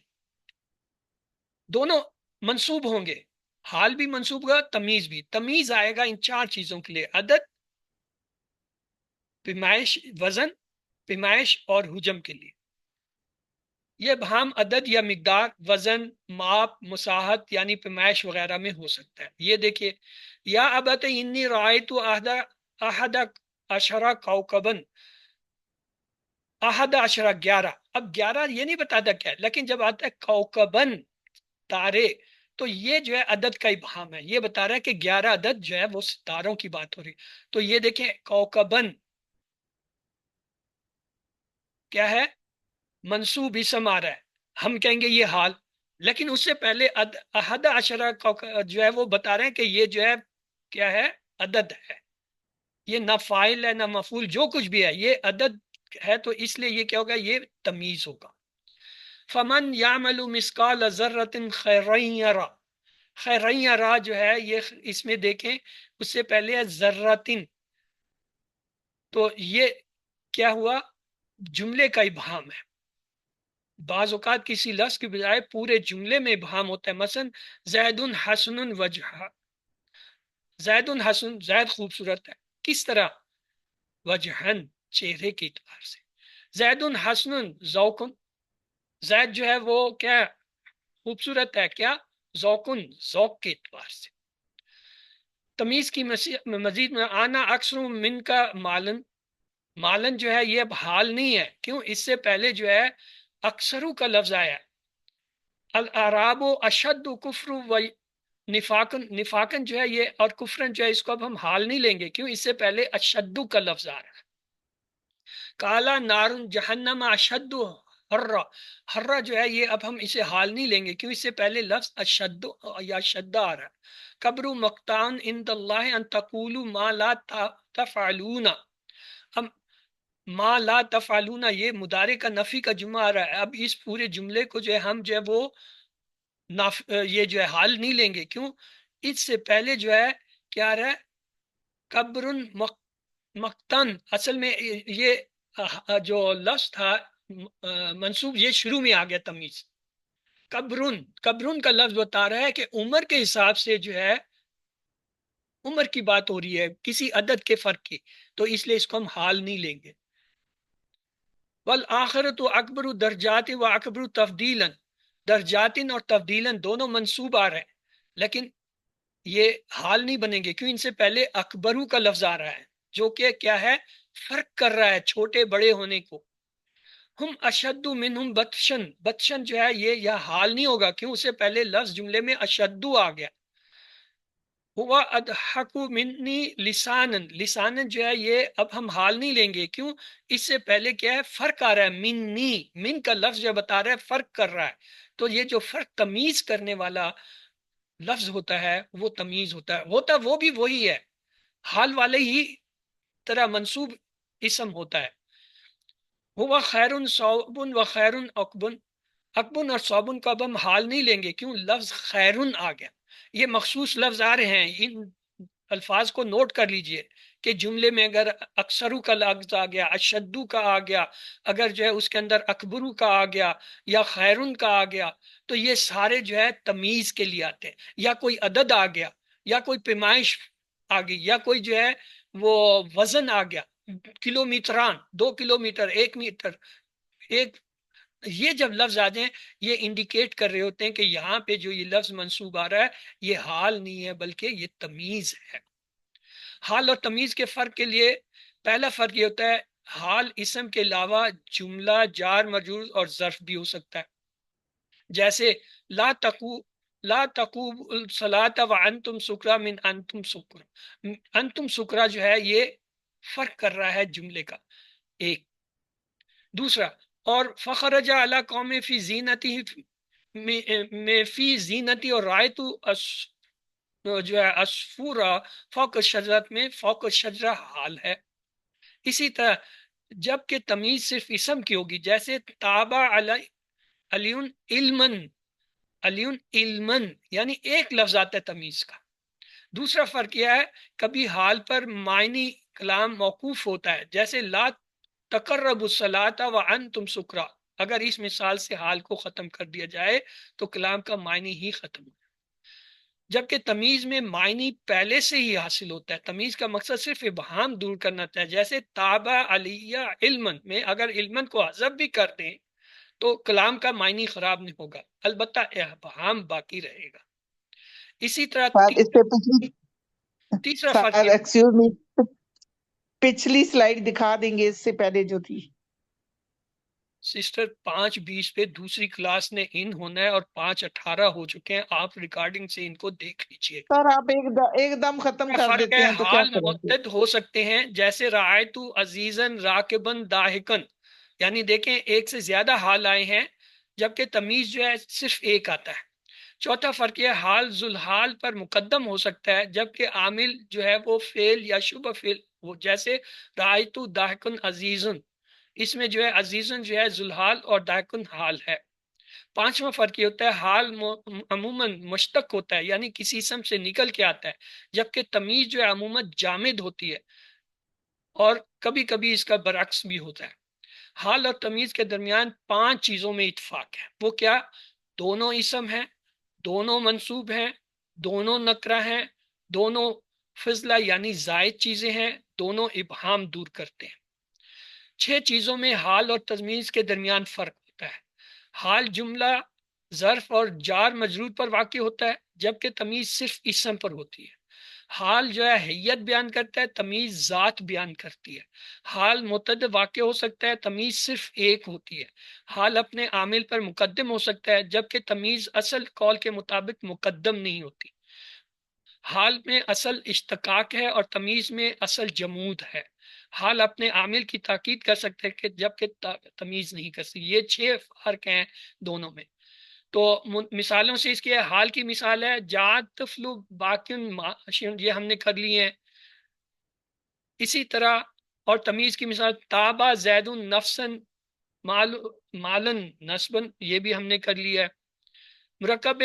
دونوں منصوب ہوں گے، حال بھی منصوب ہوگا، تمیز بھی۔ تمیز آئے گا ان 4 چیزوں کے لیے، عدد، پیمائش، وزن، پیمائش اور حجم کے لیے۔ یہ ابہام عدد یا مقدار، وزن، ماپ، مساحت یعنی پیمائش وغیرہ میں ہو سکتا ہے۔ یہ دیکھیے، یا ابت انی رأیت احد عشر کوکبا، احد عشر 11، اب 11 یہ نہیں بتاتا کیا ہے، لیکن جب آتا ہے کوکبن تارے تو یہ جو ہے عدد کا ابہام ہے، یہ بتا رہا ہے کہ 11 عدد جو ہے وہ ستاروں کی بات ہو رہی۔ تو یہ دیکھیں کوکبن کیا ہے، منصوب اسم آ رہا ہے، ہم کہیں گے یہ حال، لیکن اس سے پہلے احد عشرہ جو ہے وہ بتا رہے ہیں کہ یہ جو ہے کیا ہے، عدد ہے، یہ نہ فاعل ہے نہ مفعول، جو کچھ بھی ہے یہ عدد ہے، تو اس لیے یہ کیا ہوگا، یہ تمیز ہوگا۔ فمن یعمل مثقال ذرۃ خیرا یرہ، خیرا یرہ جو ہے یہ اس میں دیکھیں اس سے پہلے ہے ذرۃ، تو یہ کیا ہوا، جملے کا ابہام ہے۔ بعض اوقات کسی لفظ کی بجائے پورے جملے میں ابہام ہوتا ہے، مثلا زید حسن وجہ، زید حسن، زید خوبصورت ہے، کس طرح، وجہن، چہرے کے اعتبار سے۔ زید حسن ذوقن، زید جو ہے وہ کیا خوبصورت ہے، کیا، ذوقن، ذوق کے اعتبار سے۔ تمیز کی مزید میں آنا اکثر من کا مالن، مالن جو ہے یہ اب حال نہیں ہے، کیوں؟ اس سے پہلے جو ہے اکثرو کا لفظ آیا ہے۔ الاعراب اشد کفر و نفاقن، نفاقن جو ہے یہ اور کفرن جو ہے اس کو اب ہم حال نہیں لیں گے، کیوں؟ اس سے پہلے اشد کا لفظ آ رہا ہے۔ کالا نارن جہنم اشد حرہ، حرہ جو ہے یہ اب ہم اسے حال نہیں لیں گے، کیوں؟ اس سے پہلے لفظ اشد یا شدہ آ رہا ہے۔ قبر مقتان عند اللہ ان تقولوا ما لا تفعلون، اب ما لا تفعلون یہ مضارع کا نفی کا جملہ آ رہا ہے، اب اس پورے جملے کو جو ہے ہم جو ہے وہ یہ جو ہے حال نہیں لیں گے، کیوں؟ اس سے پہلے جو ہے کیا آ رہا ہے، قبر مقتن، اصل میں یہ جو لفظ تھا منصوب یہ شروع میں آ گیا تمیز۔ قبرن، قبرن کا لفظ بتا رہا ہے کہ عمر کے حساب سے جو ہے عمر کی بات ہو رہی ہے، کسی عدد کے فرق کی، تو اس لیے اس کو ہم حال نہیں لیں گے۔ والآخرۃ اکبر درجات و اکبر تفضیلا، درجاتن اور تفضیلاً دونوں منصوب آ رہے ہیں، لیکن یہ حال نہیں بنیں گے، کیوں؟ ان سے پہلے اکبرو کا لفظ آ رہا ہے جو کہ کیا ہے، فرق کر رہا ہے چھوٹے بڑے ہونے کو۔ ہم اشد منہم بطشن، بطشن جو ہے یہ حال نہیں ہوگا، کیوں؟ اس سے پہلے لفظ جملے میں اشدو آ گیا۔ ہوا اضحک منی لسانن، لسانن جو ہے یہ اب ہم حال نہیں لیں گے، کیوں؟ اس سے پہلے کیا ہے، فرق آ رہا ہے، منی، من کا لفظ جو بتا رہا ہے فرق کر رہا ہے، تو یہ جو فرق تمیز کرنے والا لفظ ہوتا ہے وہ تمیز ہوتا ہے وہ بھی وہی ہے، حال والے ہی طرح منصوب اسم ہوتا ہے۔ ہوا خیرن صوبن و خیرن اقبن، اقبن اور صوبن کو اب ہم حال نہیں لیں گے، کیوں؟ لفظ خیرن آ گیا، یہ مخصوص لفظ آ رہے ہیں، ان الفاظ کو نوٹ کر لیجئے کہ جملے میں اگر اکثرو کا لفظ آ گیا، اشدو کا آ گیا، اگر جو ہے اس کے اندر اکبرو کا آ گیا یا خیرن کا آ گیا، تو یہ سارے جو ہے تمیز کے لیے آتے ہیں، یا کوئی عدد آ گیا، یا کوئی پیمائش آ گئی، یا کوئی جو ہے وہ وزن آ گیا، کلومیٹران، 2 کلومیٹر، 1 میٹر، ایک، یہ جب لفظ آ جائیں یہ انڈیکیٹ کر رہے ہوتے ہیں کہ یہاں پہ جو یہ لفظ منصوب آ رہا ہے یہ حال نہیں ہے بلکہ یہ تمیز ہے۔ حال اور تمیز کے فرق کے لیے پہلا فرق یہ ہوتا ہے، حال اسم کے علاوہ جملہ، جار مجرور اور ظرف بھی ہو سکتا ہے، جیسے لا تقوم الصلاۃ وانتم سکرا من انتم سکرا، انتم سکرا جو ہے یہ فرق کر رہا ہے جملے کا، ایک۔ دوسرا، اور فخرج علی قوم فی زینتی، میں فی زینتی، اور رایتو جو ہے اسفورا فوق الشجرت، میں فوق الشجرہ حال ہے۔ اسی طرح جب کہ تمیز صرف اسم کی ہوگی، جیسے تابع علی علمن، علی علمن یعنی ایک لفظ آتا ہے تمیز کا۔ دوسرا فرق یہ ہے، کبھی حال پر معنی کلام موقوف ہوتا ہے، جیسے لا تقربوا الصلاۃ وانتم سکرا، اگر اس مثال سے حال کو ختم کر دیا جائے تو کلام کا معنی ہی ختم ہو، جبکہ تمیز میں معنی پہلے سے ہی حاصل ہوتا ہے۔ تمیز کا مقصد صرف ابہام دور کرنا تھا، جیسے تابع علیہ علمن میں اگر علمن کو حذف بھی کر دیں تو کلام کا معنی خراب نہیں ہوگا، البتہ ابہام باقی رہے گا۔ اسی طرح سر اس پہ پچھلی تیسرا فرق سر یہ، ایکسکیوز می، پچھلی سلائیڈ دکھا دیں گے اس سے پہلے جو تھی؟ سسٹر 5:20 پہ دوسری کلاس نے ان ہونا ہے اور 5:18 ہو چکے ہیں، آپ ریکارڈنگ سے ان کو دیکھ لیجئے۔ سر آپ ایک دم ختم کر فرق دیتے ہے، ہیں تو کیا حال کریں گے؟ متعدد ہو سکتے ہیں، جیسے رعایتو عزیزن راکبن داہکن، یعنی دیکھیں ایک سے زیادہ حال آئے ہیں جبکہ تمیز جو ہے صرف ایک آتا ہے۔ چوتھا فرق یہ، حال ذوالحال پر مقدم ہو سکتا ہے جبکہ عامل جو ہے وہ فعل یا شبہ فعل ہو، جیسے رعایتو داہکن عزیزن، اس میں جو ہے عزیزن جو ہے ذوالحال اور داہکن حال ہے۔ پانچواں فرق یہ ہوتا ہے، حال عموماً مشتق ہوتا ہے یعنی کسی اسم سے نکل کے آتا ہے، جبکہ تمیز جو ہے عموماً جامد ہوتی ہے، اور کبھی کبھی اس کا برعکس بھی ہوتا ہے۔ حال اور تمیز کے درمیان 5 چیزوں میں اتفاق ہے، وہ کیا؟ دونوں اسم ہیں، دونوں منصوب ہیں، دونوں نکرہ ہیں، دونوں فضلہ یعنی زائد چیزیں ہیں، دونوں ابہام دور کرتے ہیں۔ 6 چیزوں میں حال اور تمیز کے درمیان فرق ہوتا ہے۔ حال جملہ، ظرف اور جار مجرور پر واقع ہوتا ہے جبکہ تمیز صرف اسم پر ہوتی ہے۔ حال جو ہے حیت بیان کرتا ہے، تمیز ذات بیان کرتی ہے۔ حال متعدد واقع ہو سکتا ہے، تمیز صرف ایک ہوتی ہے۔ حال اپنے عامل پر مقدم ہو سکتا ہے جبکہ تمیز اصل قول کے مطابق مقدم نہیں ہوتی۔ حال میں اصل اشتقاق ہے اور تمیز میں اصل جمود ہے۔ حال اپنے عامل کی تاکید کر سکتے ہیں جبکہ تمیز نہیں کر سکتی۔ یہ 6 فرق ہیں دونوں میں۔ تو مثالوں سے اس کے حال کی مثال ہے جات طفل باقن ماشین، یہ ہم نے کر لی ہیں۔ اسی طرح اور تمیز کی مثال تابا زید نفسن مالن نسبن، یہ بھی ہم نے کر لیا ہے۔ مرکب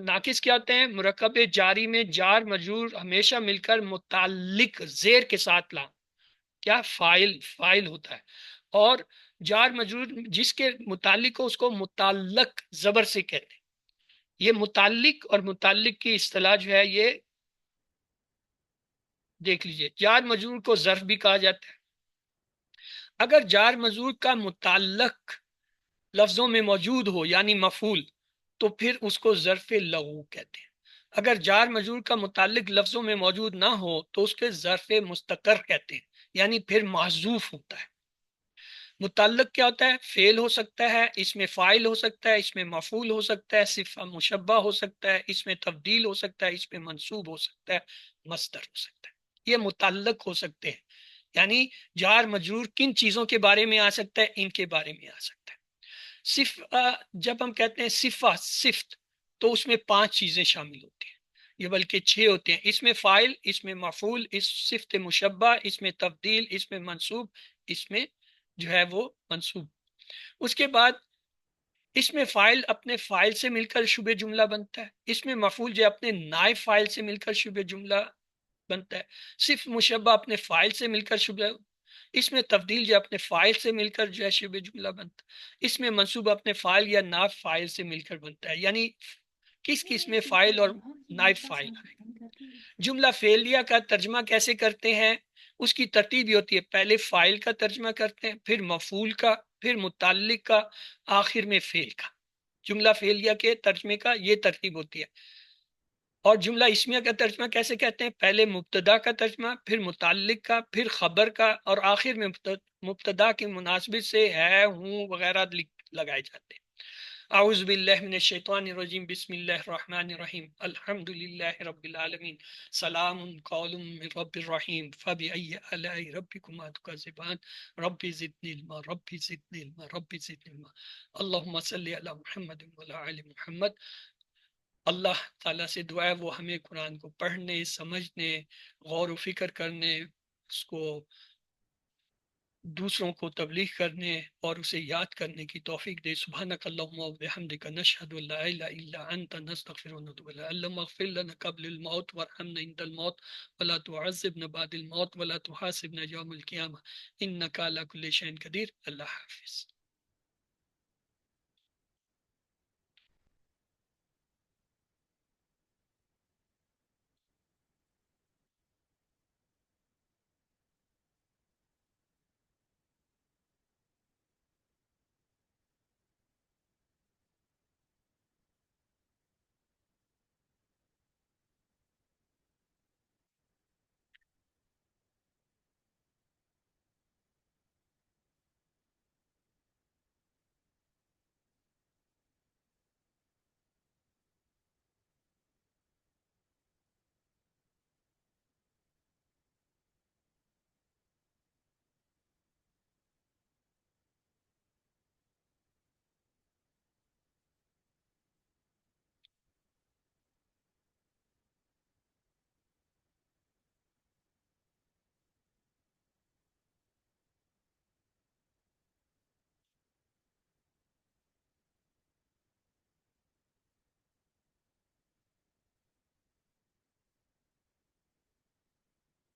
ناقص کیا ہوتے ہیں؟ مرکب جاری میں جار مجرور ہمیشہ مل کر متعلق زیر کے ساتھ لا، کیا؟ فائل ہوتا ہے، اور جار مجرور جس کے متعلق ہو اس کو متعلق زبر سے کہتے ہیں۔ یہ متعلق اور متعلق کی اصطلاح جو ہے یہ دیکھ لیجئے۔ جار مجرور کو ظرف بھی کہا جاتا ہے، اگر جار مجرور کا متعلق لفظوں میں موجود ہو یعنی مفعول تو پھر اس کو ظرف لغو کہتے ہیں. اگر جار مجرور کا متعلق لفظوں میں موجود نہ ہو تو اس کے ظرف مستقر کہتے ہیں یعنی پھر محذوف ہوتا ہے. متعلق کیا ہوتا ہے؟ فعل ہو سکتا ہے، اس میں فاعل ہو سکتا ہے، اس میں مفعول ہو سکتا ہے، صفہ مشبہ ہو سکتا ہے، اس میں تبدیل ہو سکتا ہے، اس میں منصوب ہو سکتا ہے، مصدر ہو سکتا ہے. یہ متعلق ہو سکتے ہیں. یعنی جار مجرور کن چیزوں کے بارے میں آ سکتا ہے؟ ان کے بارے میں آ سکتا ہے. جب ہم کہتے ہیں صفہ صفت تو اس میں 5 چیزیں شامل ہوتی ہیں، یہ بلکہ 6 ہوتے ہیں. اس میں فاعل، اس میں مفعول، اس صفت مشبہ، اس میں تبدیل، اس میں منصوب، اس میں جو ہے وہ منصوب. اس کے بعد اس میں فاعل اپنے فاعل سے مل کر شبہ جملہ بنتا ہے، اس میں مفعول جو اپنے نائب فاعل سے مل کر شبہ جملہ بنتا ہے، صرف مشبہ اپنے فاعل سے مل کر شبہ، اس میں تبدیل جو اپنے فاعل سے مل کر جو ہے شبہ جملہ بنتا ہے، اس میں منصوب اپنے فاعل یا نائب فاعل سے مل کر بنتا ہے. یعنی کس میں فاعل اور نائب فاعل آئے. جملہ فعلیہ کا ترجمہ کیسے کرتے ہیں؟ اس کی ترتیب یہ ہوتی ہے، پہلے فاعل کا ترجمہ کرتے ہیں، پھر مفعول کا، پھر متعلق کا، آخر میں فعل کا. جملہ فعلیہ کے ترجمے کا یہ ترتیب ہوتی ہے. اور جملہ اسمیہ کا ترجمہ کیسے کہتے ہیں؟ پہلے مبتدا کا ترجمہ، پھر متعلق کا، پھر خبر کا، اور آخر میں مبتدا کی مناسبت سے ہے، ہوں وغیرہ لگائے جاتے ہیں. اعوذ باللہ من الشیطان الرجیم، بسم اللہ الرحمن الرحیم، الحمد للہ رب العالمین، سلام قول من رب الرحیم، فبأی آلاء ربکما تکذبان، رب زدنی علما، رب زدنی علما، رب زدنی علما. اللہم صلی علی محمد وعلی آل محمد. اللہ تعالیٰ سے دعا ہے وہ ہمیں قرآن کو پڑھنے، سمجھنے، غور و فکر کرنے، اس کو دوسروں کو تبلیغ کرنے اور اسے یاد کرنے کی توفیق دے. سبحانک اللہم و بحمدک، نشہد ان لا الہ الا انت، نستغفرک و نتوب الیک. اللہم اغفر لنا قبل الموت وارحمنا عند الموت ولا تعذبنا بعد الموت ولا تحاسبنا یوم القیامہ انک علی کل شیء قدیر. اللہ حافظ.